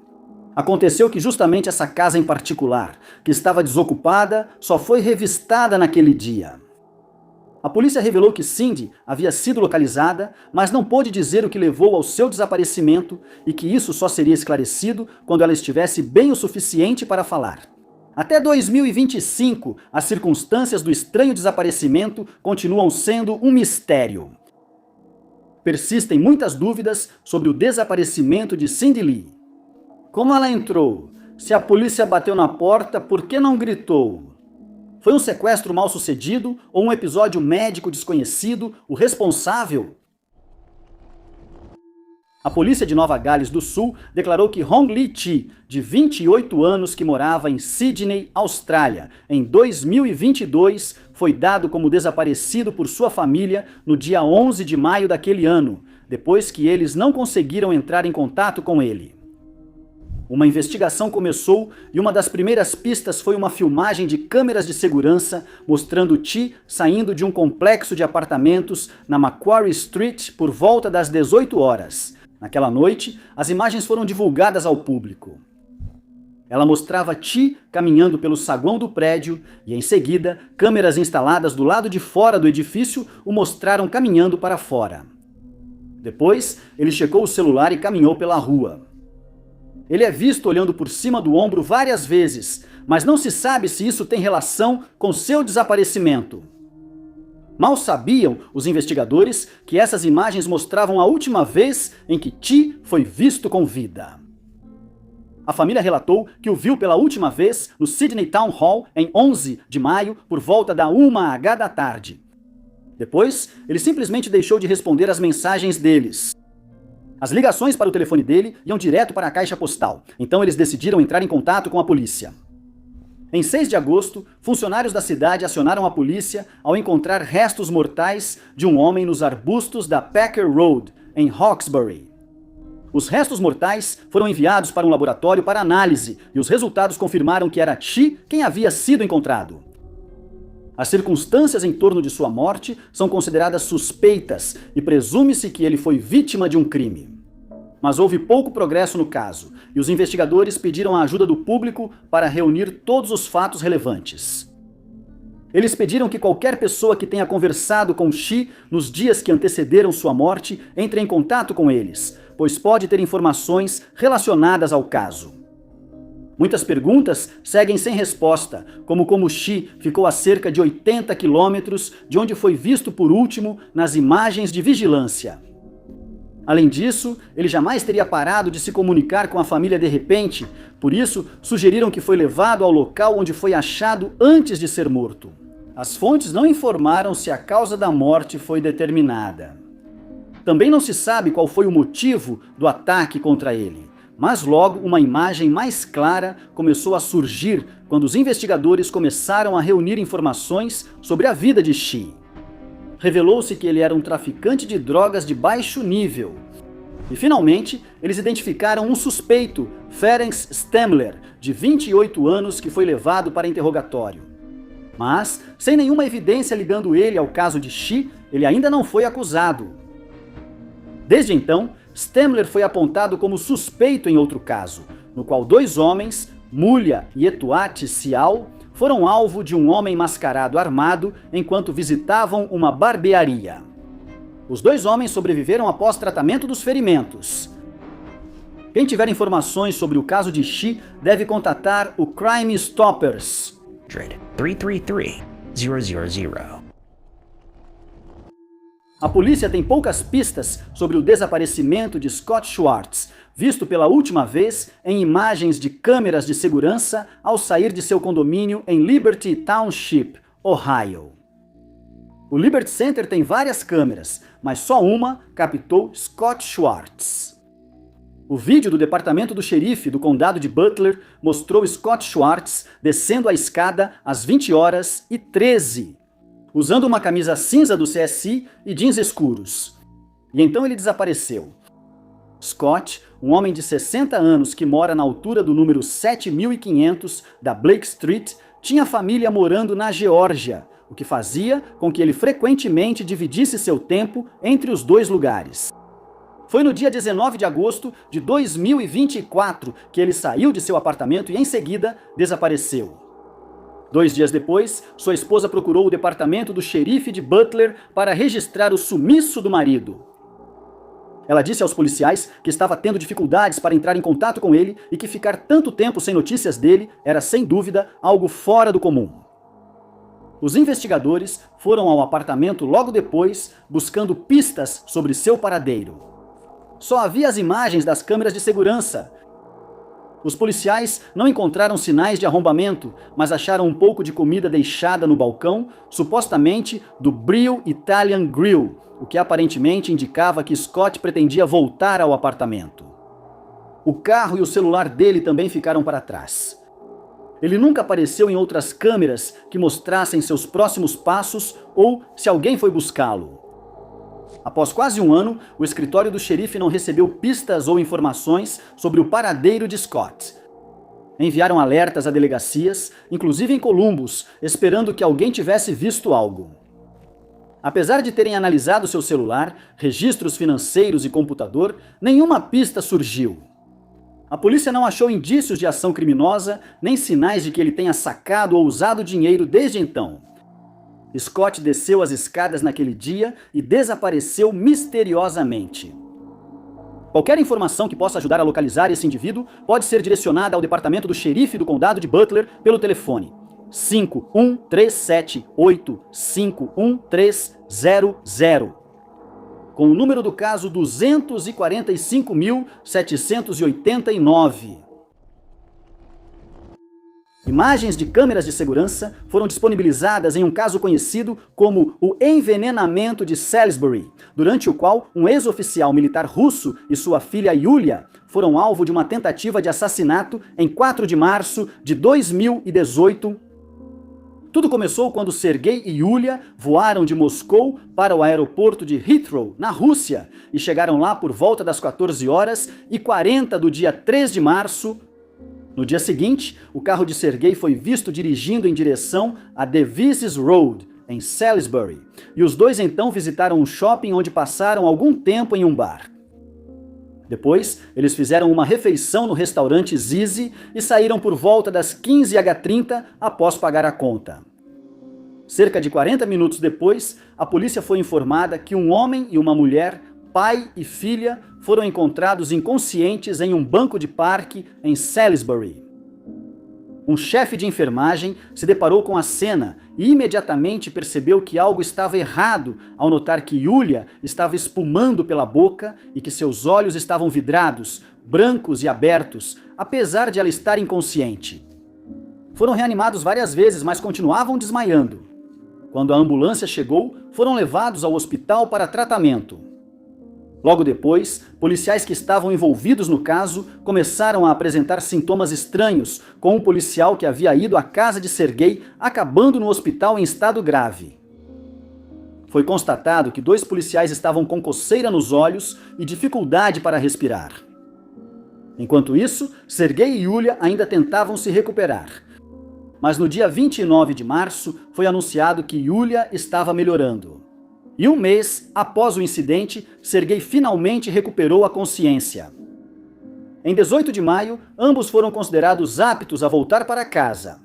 Speaker 1: Aconteceu que justamente essa casa em particular, que estava desocupada, só foi revistada naquele dia. A polícia revelou que Cindy havia sido localizada, mas não pôde dizer o que levou ao seu desaparecimento e que isso só seria esclarecido quando ela estivesse bem o suficiente para falar. Até 2025, as circunstâncias do estranho desaparecimento continuam sendo um mistério. Persistem muitas dúvidas sobre o desaparecimento de Cindy Lee. Como ela entrou? Se a polícia bateu na porta, por que não gritou? Foi um sequestro mal sucedido ou um episódio médico desconhecido o responsável? A polícia de Nova Gales do Sul declarou que Hong Lee Chi, de 28 anos que morava em Sydney, Austrália, em 2022, foi dado como desaparecido por sua família no dia 11 de maio daquele ano, depois que eles não conseguiram entrar em contato com ele. Uma investigação começou e uma das primeiras pistas foi uma filmagem de câmeras de segurança mostrando Chi saindo de um complexo de apartamentos na Macquarie Street por volta das 18 horas. Naquela noite, as imagens foram divulgadas ao público. Ela mostrava Chi caminhando pelo saguão do prédio e, em seguida, câmeras instaladas do lado de fora do edifício o mostraram caminhando para fora. Depois, ele checou o celular e caminhou pela rua. Ele é visto olhando por cima do ombro várias vezes, mas não se sabe se isso tem relação com seu desaparecimento. Mal sabiam os investigadores que essas imagens mostravam a última vez em que Chi foi visto com vida. A família relatou que o viu pela última vez no Sydney Town Hall em 11 de maio por volta da 1h da tarde. Depois, ele simplesmente deixou de responder às mensagens deles. As ligações para o telefone dele iam direto para a caixa postal, então eles decidiram entrar em contato com a polícia. Em 6 de agosto, funcionários da cidade acionaram a polícia ao encontrar restos mortais de um homem nos arbustos da Packer Road, em Hawkesbury. Os restos mortais foram enviados para um laboratório para análise e os resultados confirmaram que era Chi quem havia sido encontrado. As circunstâncias em torno de sua morte são consideradas suspeitas e presume-se que ele foi vítima de um crime. Mas houve pouco progresso no caso, e os investigadores pediram a ajuda do público para reunir todos os fatos relevantes. Eles pediram que qualquer pessoa que tenha conversado com Chi nos dias que antecederam sua morte entre em contato com eles, pois pode ter informações relacionadas ao caso. Muitas perguntas seguem sem resposta, como Chi ficou a cerca de 80 quilômetros de onde foi visto por último nas imagens de vigilância. Além disso, ele jamais teria parado de se comunicar com a família de repente, por isso sugeriram que foi levado ao local onde foi achado antes de ser morto. As fontes não informaram se a causa da morte foi determinada. Também não se sabe qual foi o motivo do ataque contra ele, mas logo uma imagem mais clara começou a surgir quando os investigadores começaram a reunir informações sobre a vida de Shi. Revelou-se que ele era um traficante de drogas de baixo nível. E finalmente, eles identificaram um suspeito, Ferenc Stemmler, de 28 anos, que foi levado para interrogatório. Mas, sem nenhuma evidência ligando ele ao caso de Shi, ele ainda não foi acusado. Desde então, Stemmler foi apontado como suspeito em outro caso, no qual 2 homens, Mulya e Etuat Sial, foram alvo de um homem mascarado armado enquanto visitavam uma barbearia. Os 2 homens sobreviveram após tratamento dos ferimentos. Quem tiver informações sobre o caso de Shi deve contatar o Crime Stoppers.
Speaker 2: 333-000.
Speaker 1: A polícia tem poucas pistas sobre o desaparecimento de Scott Schwartz, visto pela última vez em imagens de câmeras de segurança ao sair de seu condomínio em Liberty Township, Ohio. O Liberty Center tem várias câmeras, mas só uma captou Scott Schwartz. O vídeo do departamento do xerife do condado de Butler mostrou Scott Schwartz descendo a escada às 20h13, usando uma camisa cinza do CSI e jeans escuros. E então ele desapareceu. Scott, um homem de 60 anos que mora na altura do número 7500 da Blake Street, tinha família morando na Geórgia, o que fazia com que ele frequentemente dividisse seu tempo entre os 2 lugares. Foi no dia 19 de agosto de 2024 que ele saiu de seu apartamento e em seguida desapareceu. 2 dias depois, sua esposa procurou o departamento do xerife de Butler para registrar o sumiço do marido. Ela disse aos policiais que estava tendo dificuldades para entrar em contato com ele e que ficar tanto tempo sem notícias dele era, sem dúvida, algo fora do comum. Os investigadores foram ao apartamento logo depois, buscando pistas sobre seu paradeiro. Só havia as imagens das câmeras de segurança. Os policiais não encontraram sinais de arrombamento, mas acharam um pouco de comida deixada no balcão, supostamente do Brill Italian Grill, o que aparentemente indicava que Scott pretendia voltar ao apartamento. O carro e o celular dele também ficaram para trás. Ele nunca apareceu em outras câmeras que mostrassem seus próximos passos ou se alguém foi buscá-lo. Após quase um ano, o escritório do xerife não recebeu pistas ou informações sobre o paradeiro de Scott. Enviaram alertas a delegacias, inclusive em Columbus, esperando que alguém tivesse visto algo. Apesar de terem analisado seu celular, registros financeiros e computador, nenhuma pista surgiu. A polícia não achou indícios de ação criminosa, nem sinais de que ele tenha sacado ou usado dinheiro desde então. Scott desceu as escadas naquele dia e desapareceu misteriosamente. Qualquer informação que possa ajudar a localizar esse indivíduo pode ser direcionada ao departamento do xerife do condado de Butler pelo telefone 5137-851-300, com o número do caso 245.789. Imagens de câmeras de segurança foram disponibilizadas em um caso conhecido como o envenenamento de Salisbury, durante o qual um ex-oficial militar russo e sua filha Yulia foram alvo de uma tentativa de assassinato em 4 de março de 2018. Tudo começou quando Sergei e Yulia voaram de Moscou para o aeroporto de Heathrow, na Rússia, e chegaram lá por volta das 14h40 do dia 3 de março. No dia seguinte, o carro de Sergei foi visto dirigindo em direção a Devizes Road, em Salisbury, e os 2 então visitaram um shopping onde passaram algum tempo em um bar. Depois, eles fizeram uma refeição no restaurante Zizi e saíram por volta das 15h30 após pagar a conta. Cerca de 40 minutos depois, a polícia foi informada que um homem e uma mulher, pai e filha, foram encontrados inconscientes em um banco de parque em Salisbury. Um chefe de enfermagem se deparou com a cena e imediatamente percebeu que algo estava errado ao notar que Yulia estava espumando pela boca e que seus olhos estavam vidrados, brancos e abertos, apesar de ela estar inconsciente. Foram reanimados várias vezes, mas continuavam desmaiando. Quando a ambulância chegou, foram levados ao hospital para tratamento. Logo depois, policiais que estavam envolvidos no caso começaram a apresentar sintomas estranhos, com um policial que havia ido à casa de Sergei acabando no hospital em estado grave. Foi constatado que 2 policiais estavam com coceira nos olhos e dificuldade para respirar. Enquanto isso, Sergei e Yulia ainda tentavam se recuperar. Mas no dia 29 de março foi anunciado que Yulia estava melhorando. E um mês após o incidente, Sergei finalmente recuperou a consciência. Em 18 de maio, ambos foram considerados aptos a voltar para casa.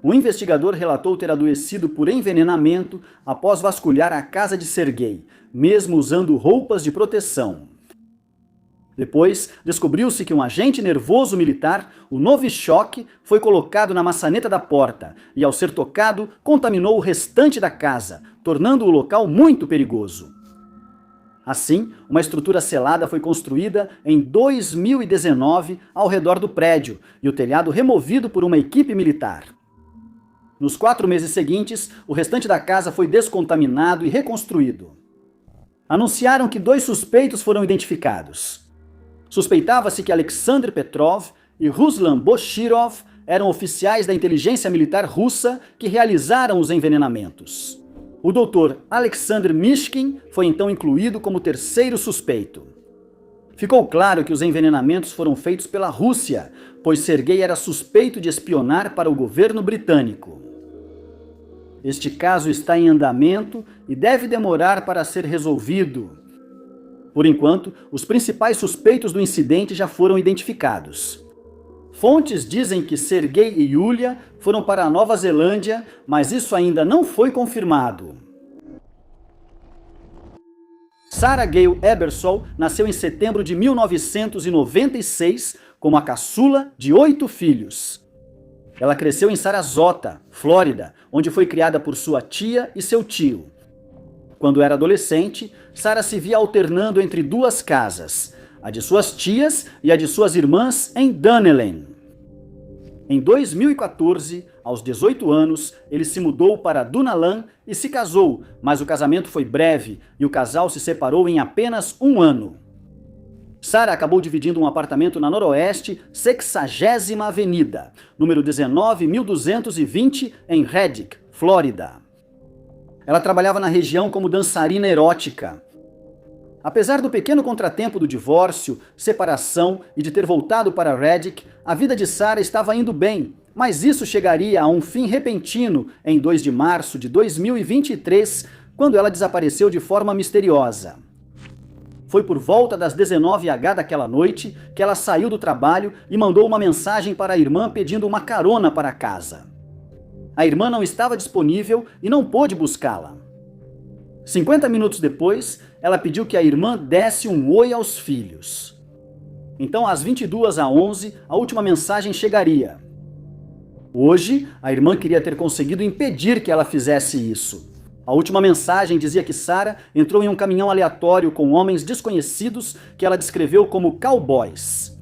Speaker 1: O investigador relatou ter adoecido por envenenamento após vasculhar a casa de Sergei, mesmo usando roupas de proteção. Depois, descobriu-se que um agente nervoso militar, o Novichok, foi colocado na maçaneta da porta e, ao ser tocado, contaminou o restante da casa, tornando o local muito perigoso. Assim, uma estrutura selada foi construída em 2019 ao redor do prédio e o telhado removido por uma equipe militar. Nos 4 meses seguintes, o restante da casa foi descontaminado e reconstruído. Anunciaram que 2 suspeitos foram identificados. Suspeitava-se que Alexander Petrov e Ruslan Boshirov eram oficiais da inteligência militar russa que realizaram os envenenamentos. O doutor Alexander Mishkin foi então incluído como terceiro suspeito. Ficou claro que os envenenamentos foram feitos pela Rússia, pois Sergei era suspeito de espionar para o governo britânico. Este caso está em andamento e deve demorar para ser resolvido. Por enquanto, os principais suspeitos do incidente já foram identificados. Fontes dizem que Sergei e Yulia foram para a Nova Zelândia, mas isso ainda não foi confirmado. Sarah Gale Ebersol nasceu em setembro de 1996 como a caçula de 8 filhos. Ela cresceu em Sarasota, Flórida, onde foi criada por sua tia e seu tio. Quando era adolescente, Sarah se via alternando entre 2 casas, a de suas tias e a de suas irmãs em Dunedin. Em 2014, aos 18 anos, ele se mudou para Dunalan e se casou, mas o casamento foi breve e o casal se separou em apenas 1 ano. Sarah acabou dividindo um apartamento na Noroeste, 60ª Avenida, número 19.220, em Reddick, Flórida. Ela trabalhava na região como dançarina erótica. Apesar do pequeno contratempo do divórcio, separação e de ter voltado para Reddick, a vida de Sarah estava indo bem, mas isso chegaria a um fim repentino em 2 de março de 2023, quando ela desapareceu de forma misteriosa. Foi por volta das 19h daquela noite que ela saiu do trabalho e mandou uma mensagem para a irmã pedindo uma carona para casa. A irmã não estava disponível e não pôde buscá-la. 50 minutos depois, ela pediu que a irmã desse um oi aos filhos. Então, às 22h11, a última mensagem chegaria. Hoje, a irmã queria ter conseguido impedir que ela fizesse isso. A última mensagem dizia que Sarah entrou em um caminhão aleatório com homens desconhecidos que ela descreveu como cowboys.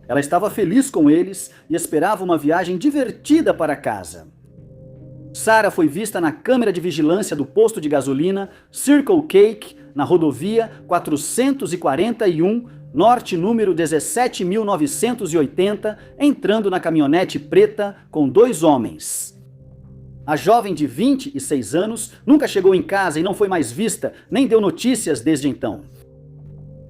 Speaker 1: Ela estava feliz com eles e esperava uma viagem divertida para casa. Sarah foi vista na câmera de vigilância do posto de gasolina Circle Cake, na rodovia 441, norte número 17.980, entrando na caminhonete preta com 2 homens. A jovem de 26 anos nunca chegou em casa e não foi mais vista, nem deu notícias desde então.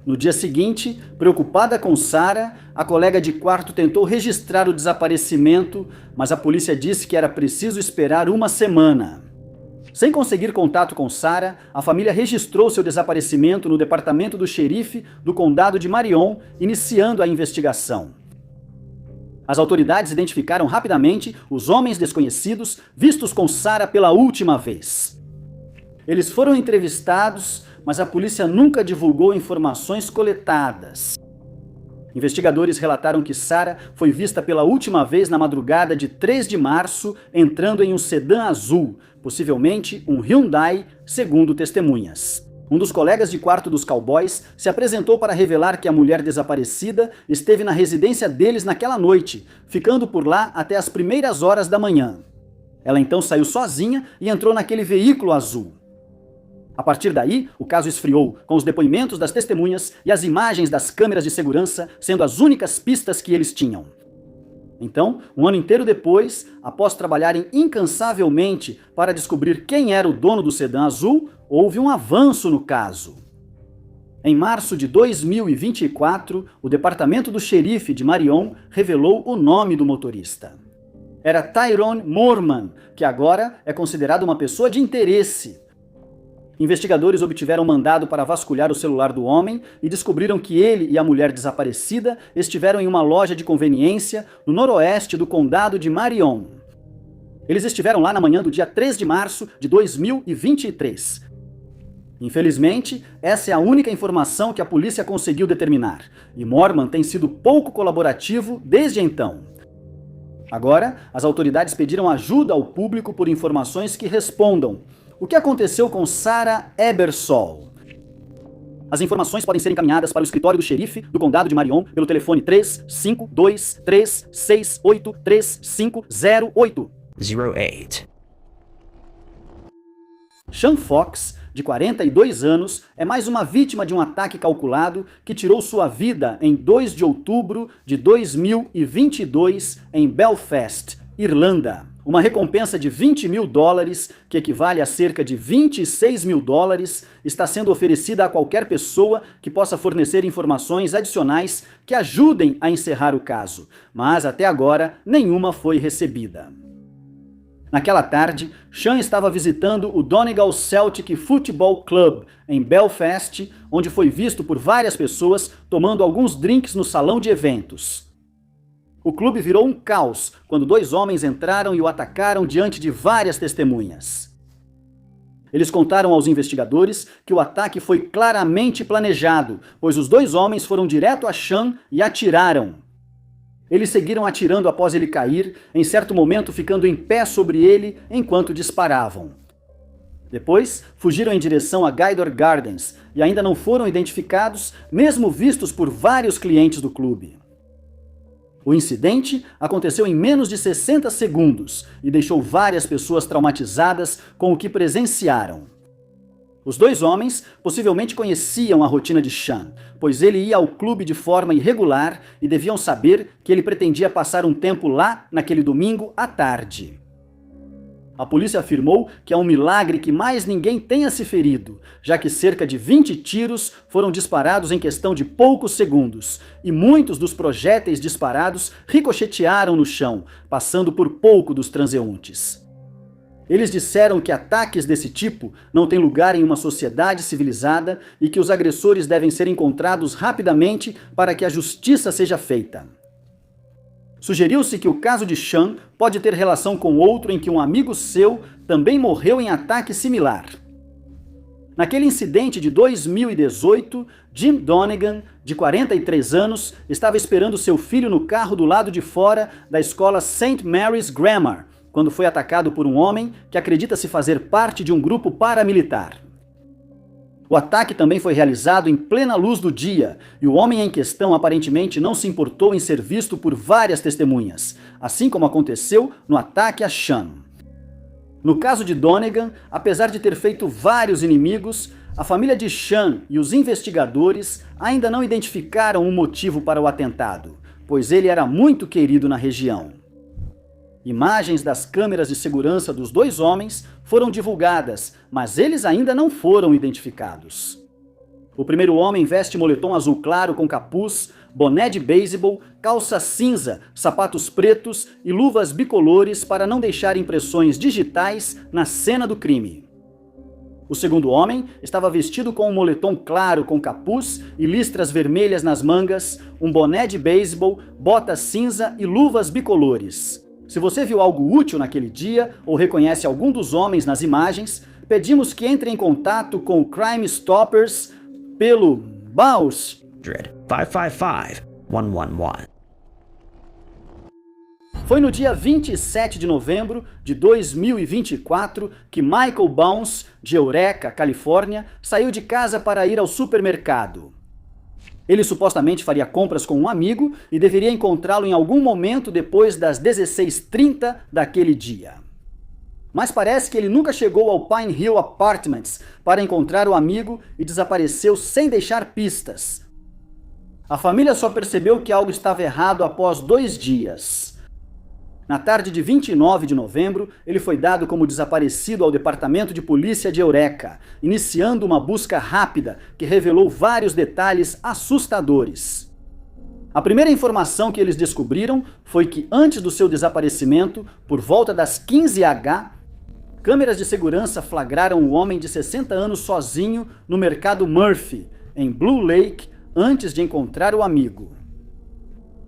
Speaker 1: No dia seguinte, preocupada com Sarah, a colega de quarto tentou registrar o desaparecimento, mas a polícia disse que era preciso esperar 1 semana. Sem conseguir contato com Sarah, a família registrou seu desaparecimento no departamento do xerife do condado de Marion, iniciando a investigação. As autoridades identificaram rapidamente os homens desconhecidos vistos com Sarah pela última vez. Eles foram entrevistados, mas a polícia nunca divulgou informações coletadas. Investigadores relataram que Sarah foi vista pela última vez na madrugada de 3 de março, entrando em um sedã azul, possivelmente um Hyundai, segundo testemunhas. Um dos colegas de quarto dos cowboys se apresentou para revelar que a mulher desaparecida esteve na residência deles naquela noite, ficando por lá até as primeiras horas da manhã. Ela então saiu sozinha e entrou naquele veículo azul. A partir daí, o caso esfriou, com os depoimentos das testemunhas e as imagens das câmeras de segurança sendo as únicas pistas que eles tinham. Então, um ano inteiro depois, após trabalharem incansavelmente para descobrir quem era o dono do sedã azul, houve um avanço no caso. Em março de 2024, o departamento do xerife de Marion revelou o nome do motorista. Era Tyrone Moorman, que agora é considerado uma pessoa de interesse. Investigadores obtiveram mandado para vasculhar o celular do homem e descobriram que ele e a mulher desaparecida estiveram em uma loja de conveniência no noroeste do condado de Marion. Eles estiveram lá na manhã do dia 3 de março de 2023. Infelizmente, essa é a única informação que a polícia conseguiu determinar, e Moorman tem sido pouco colaborativo desde então. Agora, as autoridades pediram ajuda ao público por informações que respondam: o que aconteceu com Sarah Ebersol? As informações podem ser encaminhadas para o escritório do xerife do condado de Marion pelo telefone 352-368-3508.
Speaker 2: 08.
Speaker 1: Sean Fox, de 42 anos, é mais uma vítima de um ataque calculado que tirou sua vida em 2 de outubro de 2022 em Belfast, Irlanda. Uma recompensa de $20 mil, que equivale a cerca de $26 mil, está sendo oferecida a qualquer pessoa que possa fornecer informações adicionais que ajudem a encerrar o caso, mas até agora nenhuma foi recebida. Naquela tarde, Sean estava visitando o Donegal Celtic Football Club, em Belfast, onde foi visto por várias pessoas tomando alguns drinks no salão de eventos. O clube virou um caos quando 2 homens entraram e o atacaram diante de várias testemunhas. Eles contaram aos investigadores que o ataque foi claramente planejado, pois os 2 homens foram direto a Sean e atiraram. Eles seguiram atirando após ele cair, em certo momento ficando em pé sobre ele enquanto disparavam. Depois, fugiram em direção a Gaydor Gardens e ainda não foram identificados, mesmo vistos por vários clientes do clube. O incidente aconteceu em menos de 60 segundos e deixou várias pessoas traumatizadas com o que presenciaram. Os 2 homens possivelmente conheciam a rotina de Sean, pois ele ia ao clube de forma irregular e deviam saber que ele pretendia passar um tempo lá naquele domingo à tarde. A polícia afirmou que é um milagre que mais ninguém tenha se ferido, já que cerca de 20 tiros foram disparados em questão de poucos segundos, e muitos dos projéteis disparados ricochetearam no chão, passando por pouco dos transeuntes. Eles disseram que ataques desse tipo não têm lugar em uma sociedade civilizada e que os agressores devem ser encontrados rapidamente para que a justiça seja feita. Sugeriu-se que o caso de Sean pode ter relação com outro em que um amigo seu também morreu em ataque similar. Naquele incidente de 2018, Jim Donegan, de 43 anos, estava esperando seu filho no carro do lado de fora da escola St. Mary's Grammar, quando foi atacado por um homem que acredita se fazer parte de um grupo paramilitar. O ataque também foi realizado em plena luz do dia, e o homem em questão aparentemente não se importou em ser visto por várias testemunhas, assim como aconteceu no ataque a Sean. No caso de Donegan, apesar de ter feito vários inimigos, a família de Sean e os investigadores ainda não identificaram um motivo para o atentado, pois ele era muito querido na região. Imagens das câmeras de segurança dos 2 homens foram divulgadas, mas eles ainda não foram identificados. O primeiro homem veste moletom azul claro com capuz, boné de beisebol, calça cinza, sapatos pretos e luvas bicolores para não deixar impressões digitais na cena do crime. O segundo homem estava vestido com um moletom claro com capuz e listras vermelhas nas mangas, um boné de beisebol, botas cinza e luvas bicolores. Se você viu algo útil naquele dia ou reconhece algum dos homens nas imagens, pedimos que entre em contato com o Crime Stoppers pelo BAUS
Speaker 2: 111.
Speaker 1: Foi no dia 27 de novembro de 2024 que Michael Bounds, de Eureka, Califórnia, saiu de casa para ir ao supermercado. Ele supostamente faria compras com um amigo e deveria encontrá-lo em algum momento depois das 16h30 daquele dia. Mas parece que ele nunca chegou ao Pine Hill Apartments para encontrar o amigo e desapareceu sem deixar pistas. A família só percebeu que algo estava errado após 2 dias. Na tarde de 29 de novembro, ele foi dado como desaparecido ao Departamento de Polícia de Eureka, iniciando uma busca rápida que revelou vários detalhes assustadores. A primeira informação que eles descobriram foi que antes do seu desaparecimento, por volta das 15h, câmeras de segurança flagraram o homem de 60 anos sozinho no mercado Murphy, em Blue Lake, antes de encontrar o amigo.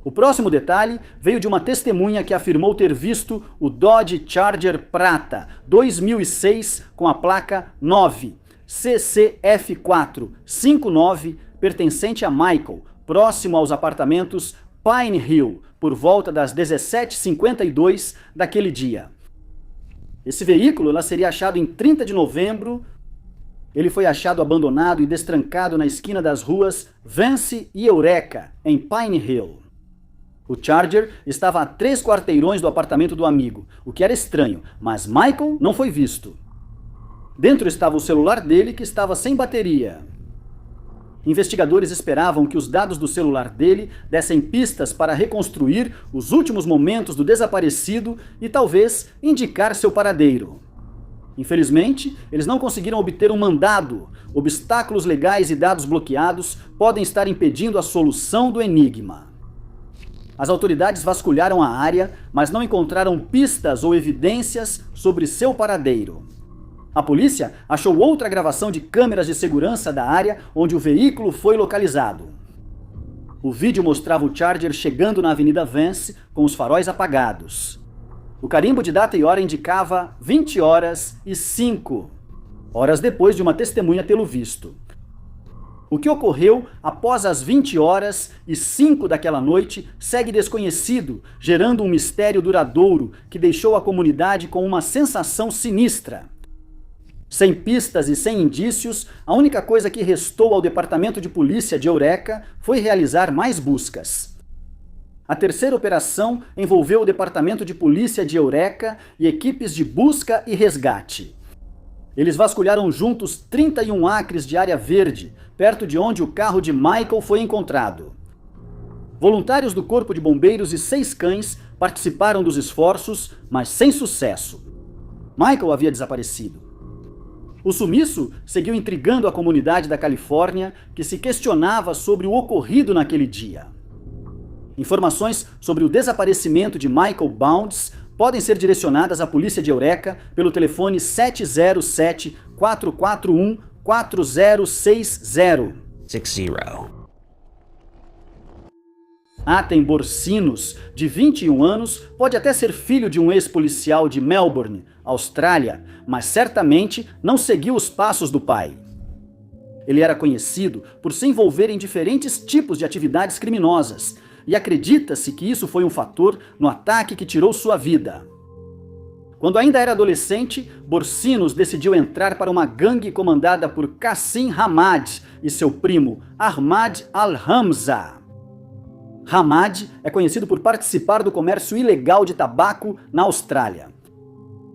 Speaker 1: O próximo detalhe veio de uma testemunha que afirmou ter visto o Dodge Charger prata 2006 com a placa 9 CCF459 pertencente a Michael, próximo aos apartamentos Pine Hill, por volta das 17h52 daquele dia. Esse veículo seria achado em 30 de novembro. Ele foi achado abandonado e destrancado na esquina das ruas Vance e Eureka, em Pine Hill. O Charger estava a 3 quarteirões do apartamento do amigo, o que era estranho, mas Michael não foi visto. Dentro estava o celular dele, que estava sem bateria. Investigadores esperavam que os dados do celular dele dessem pistas para reconstruir os últimos momentos do desaparecido e talvez indicar seu paradeiro. Infelizmente, eles não conseguiram obter um mandado. Obstáculos legais e dados bloqueados podem estar impedindo a solução do enigma. As autoridades vasculharam a área, mas não encontraram pistas ou evidências sobre seu paradeiro. A polícia achou outra gravação de câmeras de segurança da área onde o veículo foi localizado. O vídeo mostrava o Charger chegando na Avenida Vance com os faróis apagados. O carimbo de data e hora indicava 20h05, horas depois de uma testemunha tê-lo visto. O que ocorreu após as 20h05 daquela noite segue desconhecido, gerando um mistério duradouro que deixou a comunidade com uma sensação sinistra. Sem pistas e sem indícios, a única coisa que restou ao Departamento de Polícia de Eureka foi realizar mais buscas. A terceira operação envolveu o Departamento de Polícia de Eureka e equipes de busca e resgate. Eles vasculharam juntos 31 acres de área verde, perto de onde o carro de Michael foi encontrado. Voluntários do Corpo de Bombeiros e 6 cães participaram dos esforços, mas sem sucesso. Michael havia desaparecido. O sumiço seguiu intrigando a comunidade da Califórnia, que se questionava sobre o ocorrido naquele dia. Informações sobre o desaparecimento de Michael Bounds podem ser direcionadas à Polícia de Eureka pelo telefone 707-441-4060.
Speaker 2: 60.
Speaker 1: Aten Borsinos, de 21 anos, pode até ser filho de um ex-policial de Melbourne, Austrália, mas certamente não seguiu os passos do pai. Ele era conhecido por se envolver em diferentes tipos de atividades criminosas, e acredita-se que isso foi um fator no ataque que tirou sua vida. Quando ainda era adolescente, Borsinos decidiu entrar para uma gangue comandada por Qasim Hamad e seu primo Ahmad Al-Hamza. Hamad é conhecido por participar do comércio ilegal de tabaco na Austrália.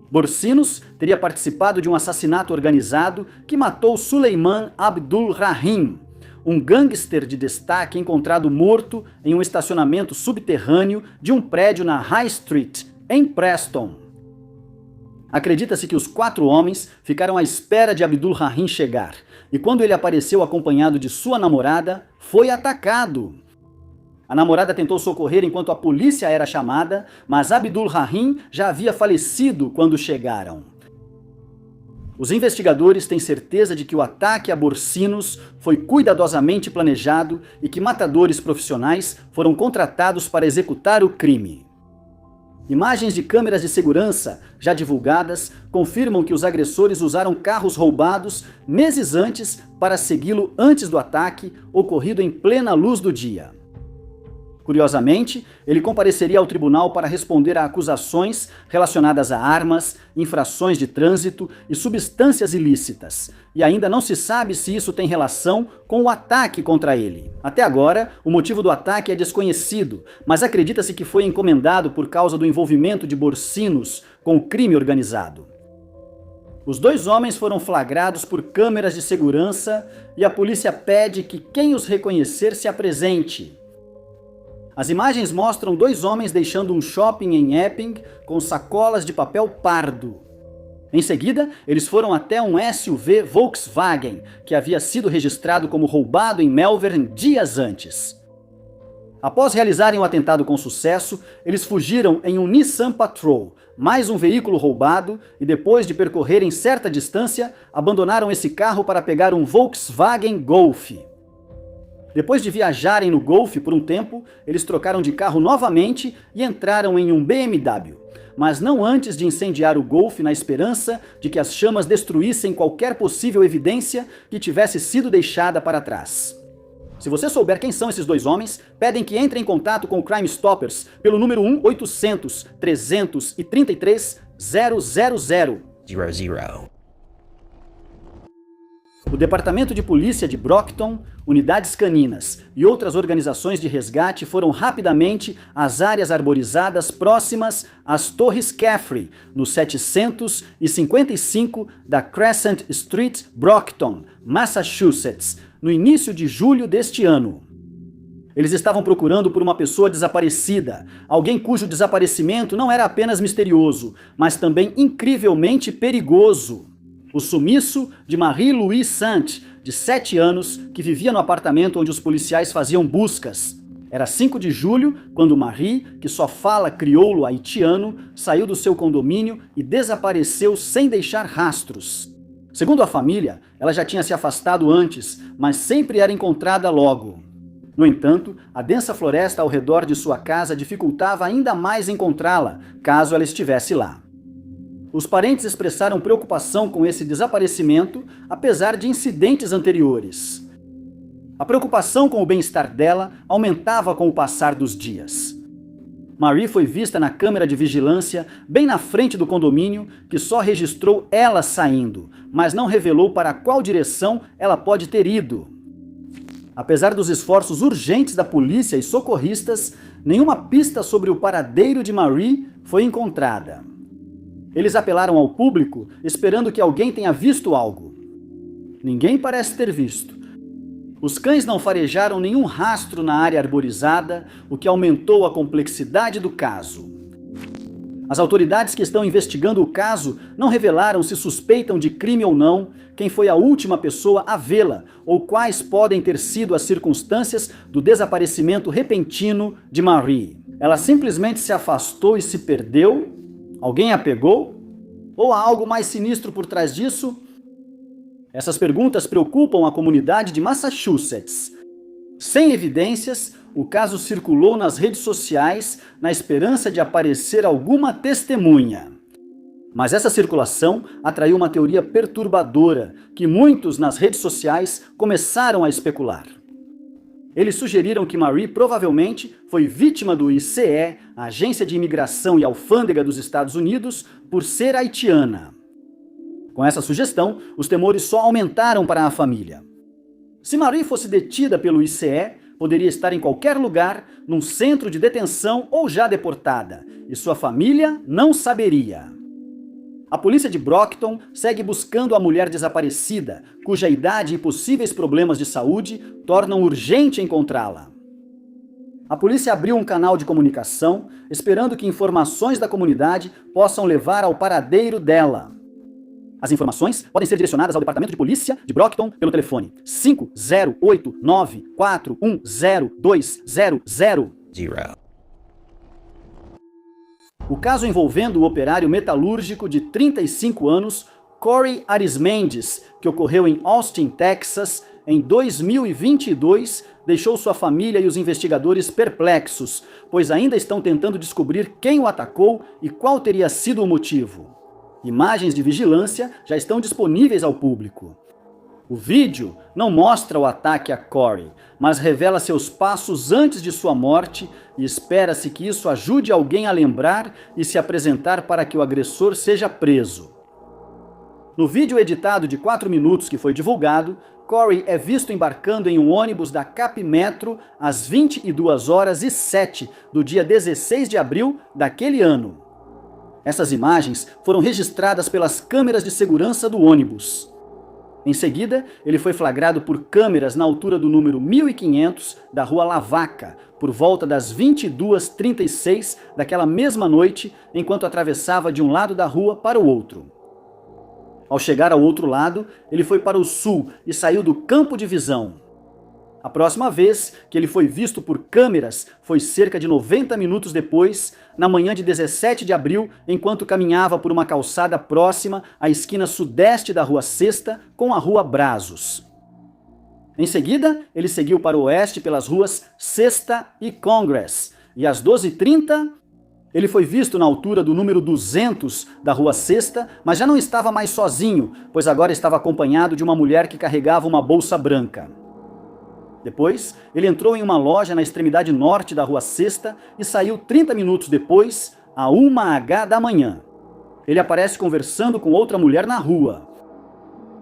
Speaker 1: Borsinos teria participado de um assassinato organizado que matou Suleiman Abdul Rahim, um gangster de destaque encontrado morto em um estacionamento subterrâneo de um prédio na High Street, em Preston. Acredita-se que os 4 homens ficaram à espera de Abdul Rahim chegar, e quando ele apareceu acompanhado de sua namorada, foi atacado. A namorada tentou socorrer enquanto a polícia era chamada, mas Abdul Rahim já havia falecido quando chegaram. Os investigadores têm certeza de que o ataque a Borsinos foi cuidadosamente planejado e que matadores profissionais foram contratados para executar o crime. Imagens de câmeras de segurança, já divulgadas, confirmam que os agressores usaram carros roubados meses antes para segui-lo antes do ataque, ocorrido em plena luz do dia. Curiosamente, ele compareceria ao tribunal para responder a acusações relacionadas a armas, infrações de trânsito e substâncias ilícitas. E ainda não se sabe se isso tem relação com o ataque contra ele. Até agora, o motivo do ataque é desconhecido, mas acredita-se que foi encomendado por causa do envolvimento de Borsinos com o crime organizado. Os dois homens foram flagrados por câmeras de segurança e a polícia pede que quem os reconhecer se apresente. As imagens mostram dois homens deixando um shopping em Epping com sacolas de papel pardo. Em seguida, eles foram até um SUV Volkswagen, que havia sido registrado como roubado em Melbourne dias antes. Após realizarem o atentado com sucesso, eles fugiram em um Nissan Patrol, mais um veículo roubado, e depois de percorrerem certa distância, abandonaram esse carro para pegar um Volkswagen Golf. Depois de viajarem no Golf por um tempo, eles trocaram de carro novamente e entraram em um BMW, mas não antes de incendiar o Golf na esperança de que as chamas destruíssem qualquer possível evidência que tivesse sido deixada para trás. Se você souber quem são esses dois homens, pedem que entre em contato com o Crime Stoppers pelo número 1-800-333-000. O Departamento de Polícia de Brockton, unidades caninas e outras organizações de resgate foram rapidamente às áreas arborizadas próximas às Torres Caffrey, no 755 da Crescent Street, Brockton, Massachusetts, no início de julho deste ano. Eles estavam procurando por uma pessoa desaparecida, alguém cujo desaparecimento não era apenas misterioso, mas também incrivelmente perigoso. O sumiço de Marie-Louise Sant, de 7 anos, que vivia no apartamento onde os policiais faziam buscas. Era 5 de julho, quando Marie, que só fala crioulo haitiano, saiu do seu condomínio e desapareceu sem deixar rastros. Segundo a família, ela já tinha se afastado antes, mas sempre era encontrada logo. No entanto, a densa floresta ao redor de sua casa dificultava ainda mais encontrá-la, caso ela estivesse lá. Os parentes expressaram preocupação com esse desaparecimento, apesar de incidentes anteriores. A preocupação com o bem-estar dela aumentava com o passar dos dias. Marie foi vista na câmera de vigilância, bem na frente do condomínio, que só registrou ela saindo, mas não revelou para qual direção ela pode ter ido. Apesar dos esforços urgentes da polícia e socorristas, nenhuma pista sobre o paradeiro de Marie foi encontrada. Eles apelaram ao público, esperando que alguém tenha visto algo. Ninguém parece ter visto. Os cães não farejaram nenhum rastro na área arborizada, o que aumentou a complexidade do caso. As autoridades que estão investigando o caso não revelaram se suspeitam de crime ou não, quem foi a última pessoa a vê-la, ou quais podem ter sido as circunstâncias do desaparecimento repentino de Marie. Ela simplesmente se afastou e se perdeu? Alguém a pegou? Ou há algo mais sinistro por trás disso? Essas perguntas preocupam a comunidade de Massachusetts. Sem evidências, o caso circulou nas redes sociais na esperança de aparecer alguma testemunha. Mas essa circulação atraiu uma teoria perturbadora que muitos nas redes sociais começaram a especular. Eles sugeriram que Marie provavelmente foi vítima do ICE, a Agência de Imigração e Alfândega dos Estados Unidos, por ser haitiana. Com essa sugestão, os temores só aumentaram para a família. Se Marie fosse detida pelo ICE, poderia estar em qualquer lugar, num centro de detenção ou já deportada, e sua família não saberia. A polícia de Brockton segue buscando a mulher desaparecida, cuja idade e possíveis problemas de saúde tornam urgente encontrá-la. A polícia abriu um canal de comunicação, esperando que informações da comunidade possam levar ao paradeiro dela. As informações podem ser direcionadas ao Departamento de Polícia de Brockton pelo telefone 5089410200. O caso envolvendo o operário metalúrgico de 35 anos, Corey Arismendes, que ocorreu em Austin, Texas, em 2022, deixou sua família e os investigadores perplexos, pois ainda estão tentando descobrir quem o atacou e qual teria sido o motivo. Imagens de vigilância já estão disponíveis ao público. O vídeo não mostra o ataque a Corey, mas revela seus passos antes de sua morte e espera-se que isso ajude alguém a lembrar e se apresentar para que o agressor seja preso. No vídeo editado de 4 minutos que foi divulgado, Corey é visto embarcando em um ônibus da Capmetro às 22h07 do dia 16 de abril daquele ano. Essas imagens foram registradas pelas câmeras de segurança do ônibus. Em seguida, ele foi flagrado por câmeras na altura do número 1500 da Rua Lavaca, por volta das 22h36 daquela mesma noite, enquanto atravessava de um lado da rua para o outro. Ao chegar ao outro lado, ele foi para o sul e saiu do campo de visão. A próxima vez que ele foi visto por câmeras foi cerca de 90 minutos depois, na manhã de 17 de abril, enquanto caminhava por uma calçada próxima à esquina sudeste da Rua Sexta com a Rua Brazos. Em seguida, ele seguiu para o oeste pelas ruas Sexta e Congress, e às 12h30, ele foi visto na altura do número 200 da Rua Sexta, mas já não estava mais sozinho, pois agora estava acompanhado de uma mulher que carregava uma bolsa branca. Depois, ele entrou em uma loja na extremidade norte da Rua Sexta e saiu 30 minutos depois, a 1h da manhã. Ele aparece conversando com outra mulher na rua.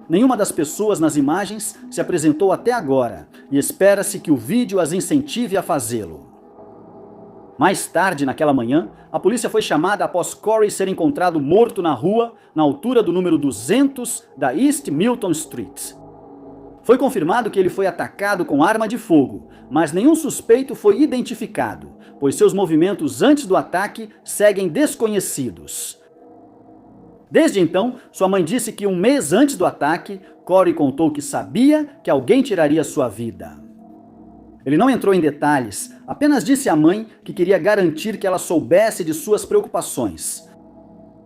Speaker 1: Nenhuma das pessoas nas imagens se apresentou até agora e espera-se que o vídeo as incentive a fazê-lo. Mais tarde, naquela manhã, a polícia foi chamada após Corey ser encontrado morto na rua, na altura do número 200 da East Milton Street. Foi confirmado que ele foi atacado com arma de fogo, mas nenhum suspeito foi identificado, pois seus movimentos antes do ataque seguem desconhecidos. Desde então, sua mãe disse que um mês antes do ataque, Corey contou que sabia que alguém tiraria sua vida. Ele não entrou em detalhes, apenas disse à mãe que queria garantir que ela soubesse de suas preocupações.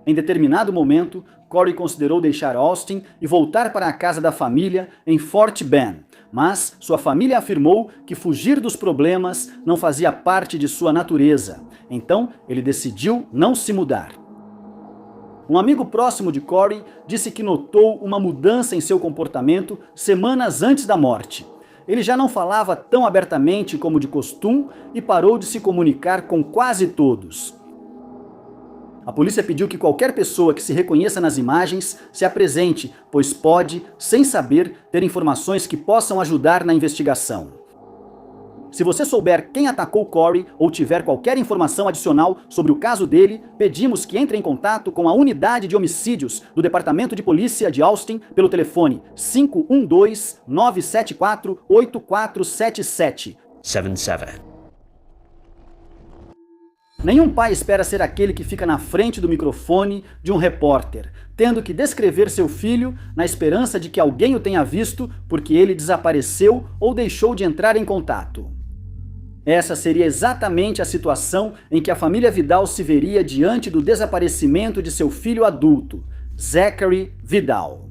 Speaker 1: Em determinado momento, Corey considerou deixar Austin e voltar para a casa da família em Fort Bend, mas sua família afirmou que fugir dos problemas não fazia parte de sua natureza, então ele decidiu não se mudar. Um amigo próximo de Corey disse que notou uma mudança em seu comportamento semanas antes da morte. Ele já não falava tão abertamente como de costume e parou de se comunicar com quase todos. A polícia pediu que qualquer pessoa que se reconheça nas imagens se apresente, pois pode, sem saber, ter informações que possam ajudar na investigação. Se você souber quem atacou Corey ou tiver qualquer informação adicional sobre o caso dele, pedimos que entre em contato com a Unidade de Homicídios do Departamento de Polícia de Austin pelo telefone 512-974-8477.
Speaker 2: 77.
Speaker 1: Nenhum pai espera ser aquele que fica na frente do microfone de um repórter, tendo que descrever seu filho na esperança de que alguém o tenha visto porque ele desapareceu ou deixou de entrar em contato. Essa seria exatamente a situação em que a família Vidal se veria diante do desaparecimento de seu filho adulto, Zachary Vidal.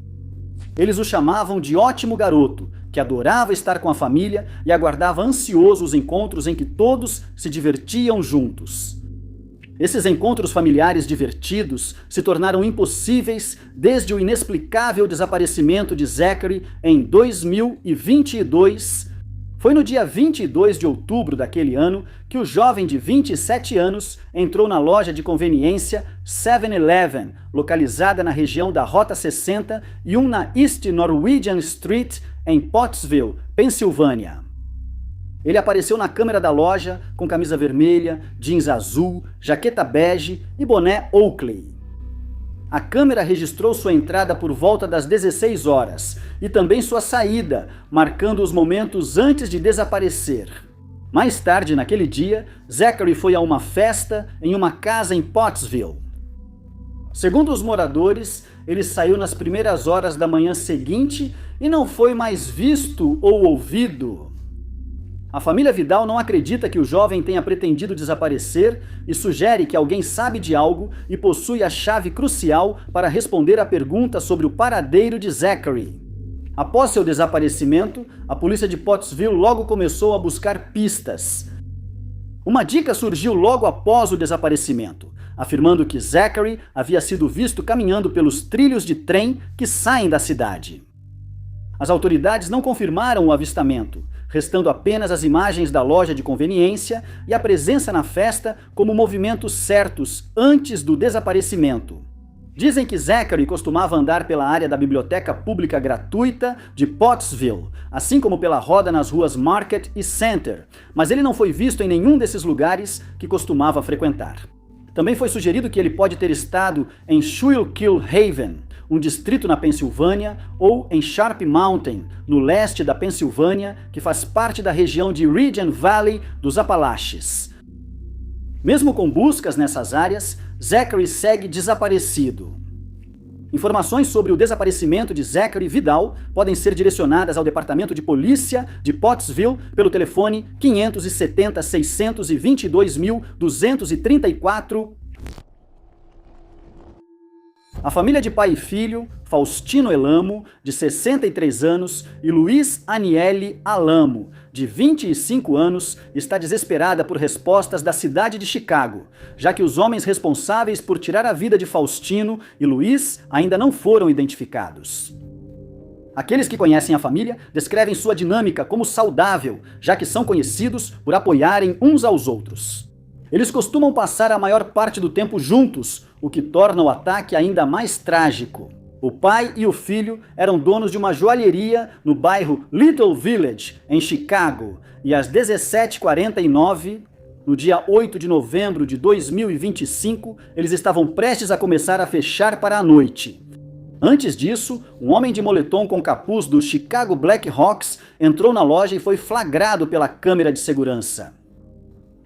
Speaker 1: Eles o chamavam de ótimo garoto, que adorava estar com a família e aguardava ansioso os encontros em que todos se divertiam juntos. Esses encontros familiares divertidos se tornaram impossíveis desde o inexplicável desaparecimento de Zachary em 2022. Foi no dia 22 de outubro daquele ano que o jovem de 27 anos entrou na loja de conveniência 7-Eleven, localizada na região da Rota 60 e na East Norwegian Street, em Pottsville, Pensilvânia. Ele apareceu na câmera da loja com camisa vermelha, jeans azul, jaqueta bege e boné Oakley. A câmera registrou sua entrada por volta das 16 horas e também sua saída, marcando os momentos antes de desaparecer. Mais tarde naquele dia, Zachary foi a uma festa em uma casa em Pottsville. Segundo os moradores, ele saiu nas primeiras horas da manhã seguinte e não foi mais visto ou ouvido. A família Vidal não acredita que o jovem tenha pretendido desaparecer e sugere que alguém sabe de algo e possui a chave crucial para responder à pergunta sobre o paradeiro de Zachary. Após seu desaparecimento, a polícia de Pottsville logo começou a buscar pistas. Uma dica surgiu logo após o desaparecimento, afirmando que Zachary havia sido visto caminhando pelos trilhos de trem que saem da cidade. As autoridades não confirmaram o avistamento, restando apenas as imagens da loja de conveniência e a presença na festa como movimentos certos antes do desaparecimento. Dizem que Zachary costumava andar pela área da biblioteca pública gratuita de Pottsville, assim como pela roda nas ruas Market e Center, mas ele não foi visto em nenhum desses lugares que costumava frequentar. Também foi sugerido que ele pode ter estado em Schuylkill Haven, um distrito na Pensilvânia, ou em Sharp Mountain, no leste da Pensilvânia, que faz parte da região de Regent Valley dos Apalaches. Mesmo com buscas nessas áreas, Zachary segue desaparecido. Informações sobre o desaparecimento de Zachary Vidal podem ser direcionadas ao Departamento de Polícia de Pottsville pelo telefone 570-622.234. A família de pai e filho, Faustino Elamo, de 63 anos, e Luiz Aniele Alamo, de 25 anos, está desesperada por respostas da cidade de Chicago, já que os homens responsáveis por tirar a vida de Faustino e Luiz ainda não foram identificados. Aqueles que conhecem a família descrevem sua dinâmica como saudável, já que são conhecidos por apoiarem uns aos outros. Eles costumam passar a maior parte do tempo juntos, o que torna o ataque ainda mais trágico. O pai e o filho eram donos de uma joalheria no bairro Little Village, em Chicago, e às 17h49, no dia 8 de novembro de 2025, eles estavam prestes a começar a fechar para a noite. Antes disso, um homem de moletom com capuz do Chicago Blackhawks entrou na loja e foi flagrado pela câmera de segurança.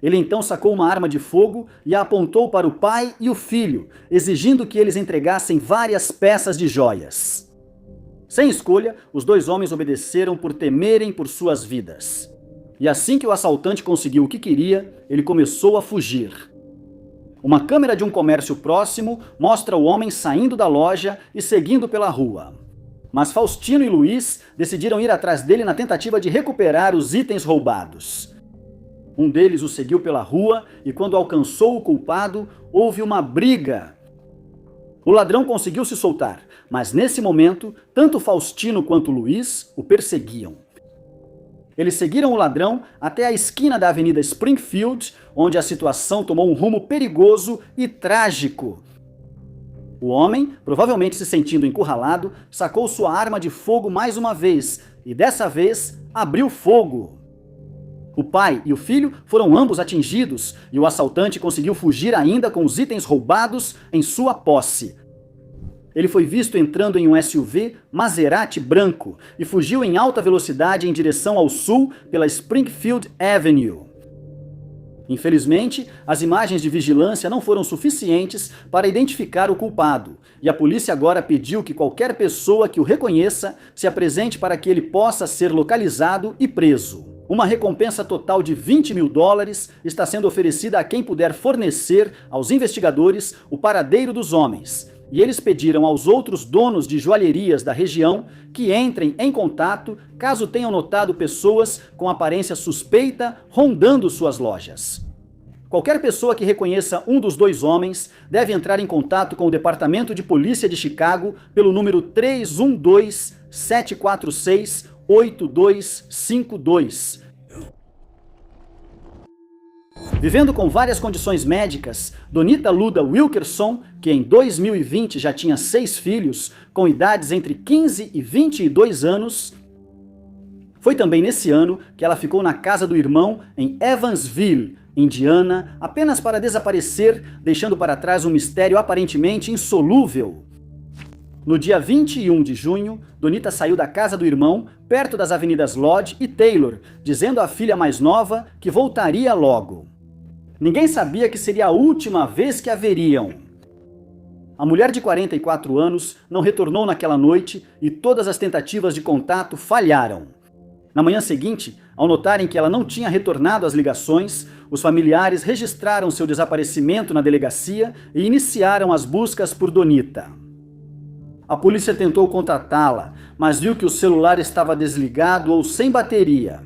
Speaker 1: Ele então sacou uma arma de fogo e a apontou para o pai e o filho, exigindo que eles entregassem várias peças de joias. Sem escolha, os dois homens obedeceram por temerem por suas vidas. E assim que o assaltante conseguiu o que queria, ele começou a fugir. Uma câmera de um comércio próximo mostra o homem saindo da loja e seguindo pela rua. Mas Faustino e Luiz decidiram ir atrás dele na tentativa de recuperar os itens roubados. Um deles o seguiu pela rua e, quando alcançou o culpado, houve uma briga. O ladrão conseguiu se soltar, mas nesse momento, tanto Faustino quanto Luiz o perseguiam. Eles seguiram o ladrão até a esquina da Avenida Springfield, onde a situação tomou um rumo perigoso e trágico. O homem, provavelmente se sentindo encurralado, sacou sua arma de fogo mais uma vez e, dessa vez, abriu fogo. O pai e o filho foram ambos atingidos e o assaltante conseguiu fugir ainda com os itens roubados em sua posse. Ele foi visto entrando em um SUV Maserati branco e fugiu em alta velocidade em direção ao sul pela Springfield Avenue. Infelizmente, as imagens de vigilância não foram suficientes para identificar o culpado, e a polícia agora pediu que qualquer pessoa que o reconheça se apresente para que ele possa ser localizado e preso. Uma recompensa total de $20 mil está sendo oferecida a quem puder fornecer aos investigadores o paradeiro dos homens. E eles pediram aos outros donos de joalherias da região que entrem em contato caso tenham notado pessoas com aparência suspeita rondando suas lojas. Qualquer pessoa que reconheça um dos dois homens deve entrar em contato com o Departamento de Polícia de Chicago pelo número 312-746-8252. Vivendo com várias condições médicas, Donita Luda Wilkerson, que em 2020 já tinha 6 filhos, com idades entre 15 e 22 anos, foi também nesse ano que ela ficou na casa do irmão em Evansville, Indiana, apenas para desaparecer, deixando para trás um mistério aparentemente insolúvel. No dia 21 de junho, Donita saiu da casa do irmão, perto das avenidas Lodge e Taylor, dizendo à filha mais nova que voltaria logo. Ninguém sabia que seria a última vez que a veriam. A mulher de 44 anos não retornou naquela noite e todas as tentativas de contato falharam. Na manhã seguinte, ao notarem que ela não tinha retornado às ligações, os familiares registraram seu desaparecimento na delegacia e iniciaram as buscas por Donita. A polícia tentou contatá-la, mas viu que o celular estava desligado ou sem bateria.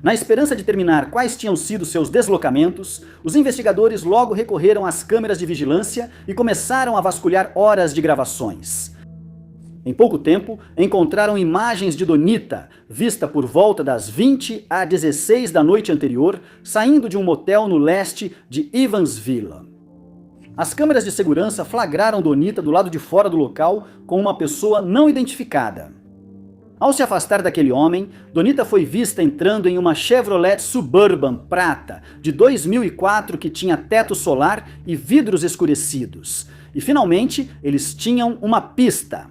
Speaker 1: Na esperança de determinar quais tinham sido seus deslocamentos, os investigadores logo recorreram às câmeras de vigilância e começaram a vasculhar horas de gravações. Em pouco tempo, encontraram imagens de Donita, vista por volta das 20 a 16 da noite anterior, saindo de um motel no leste de Evansville. As câmeras de segurança flagraram Donita do lado de fora do local com uma pessoa não identificada. Ao se afastar daquele homem, Donita foi vista entrando em uma Chevrolet Suburban prata de 2004 que tinha teto solar e vidros escurecidos. E finalmente, eles tinham uma pista.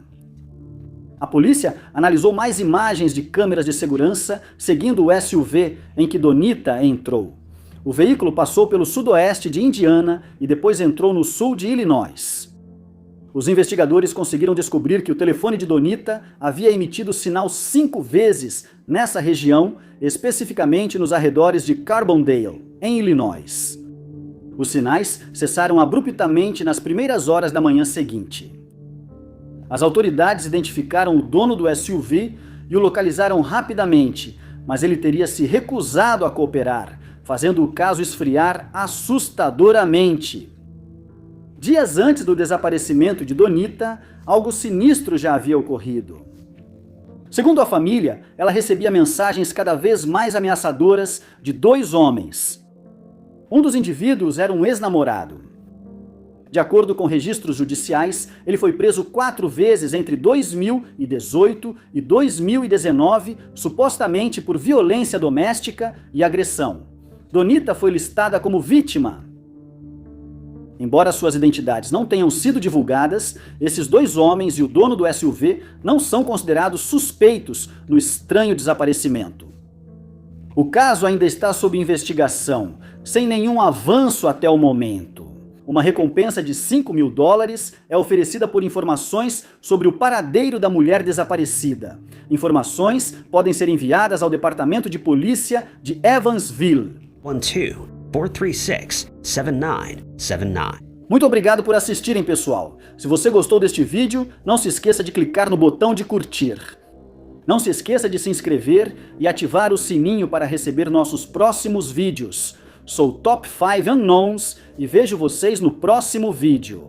Speaker 1: A polícia analisou mais imagens de câmeras de segurança seguindo o SUV em que Donita entrou. O veículo passou pelo sudoeste de Indiana e depois entrou no sul de Illinois. Os investigadores conseguiram descobrir que o telefone de Donita havia emitido sinal 5 vezes nessa região, especificamente nos arredores de Carbondale, em Illinois. Os sinais cessaram abruptamente nas primeiras horas da manhã seguinte. As autoridades identificaram o dono do SUV e o localizaram rapidamente, mas ele teria se recusado a cooperar, fazendo o caso esfriar assustadoramente. Dias antes do desaparecimento de Donita, algo sinistro já havia ocorrido. Segundo a família, ela recebia mensagens cada vez mais ameaçadoras de 2 homens. Um dos indivíduos era um ex-namorado. De acordo com registros judiciais, ele foi preso 4 vezes entre 2018 e 2019, supostamente por violência doméstica e agressão. Donita foi listada como vítima. Embora suas identidades não tenham sido divulgadas, esses 2 homens e o dono do SUV não são considerados suspeitos no estranho desaparecimento. O caso ainda está sob investigação, sem nenhum avanço até o momento. Uma recompensa de $5.000 é oferecida por informações sobre o paradeiro da mulher desaparecida. Informações podem ser enviadas ao Departamento de Polícia de Evansville.
Speaker 2: 12-436-7979.
Speaker 1: Muito obrigado por assistirem, pessoal. Se você gostou deste vídeo, não se esqueça de clicar no botão de curtir. Não se esqueça de se inscrever e ativar o sininho para receber nossos próximos vídeos. Sou Top 5 Unknowns e vejo vocês no próximo vídeo.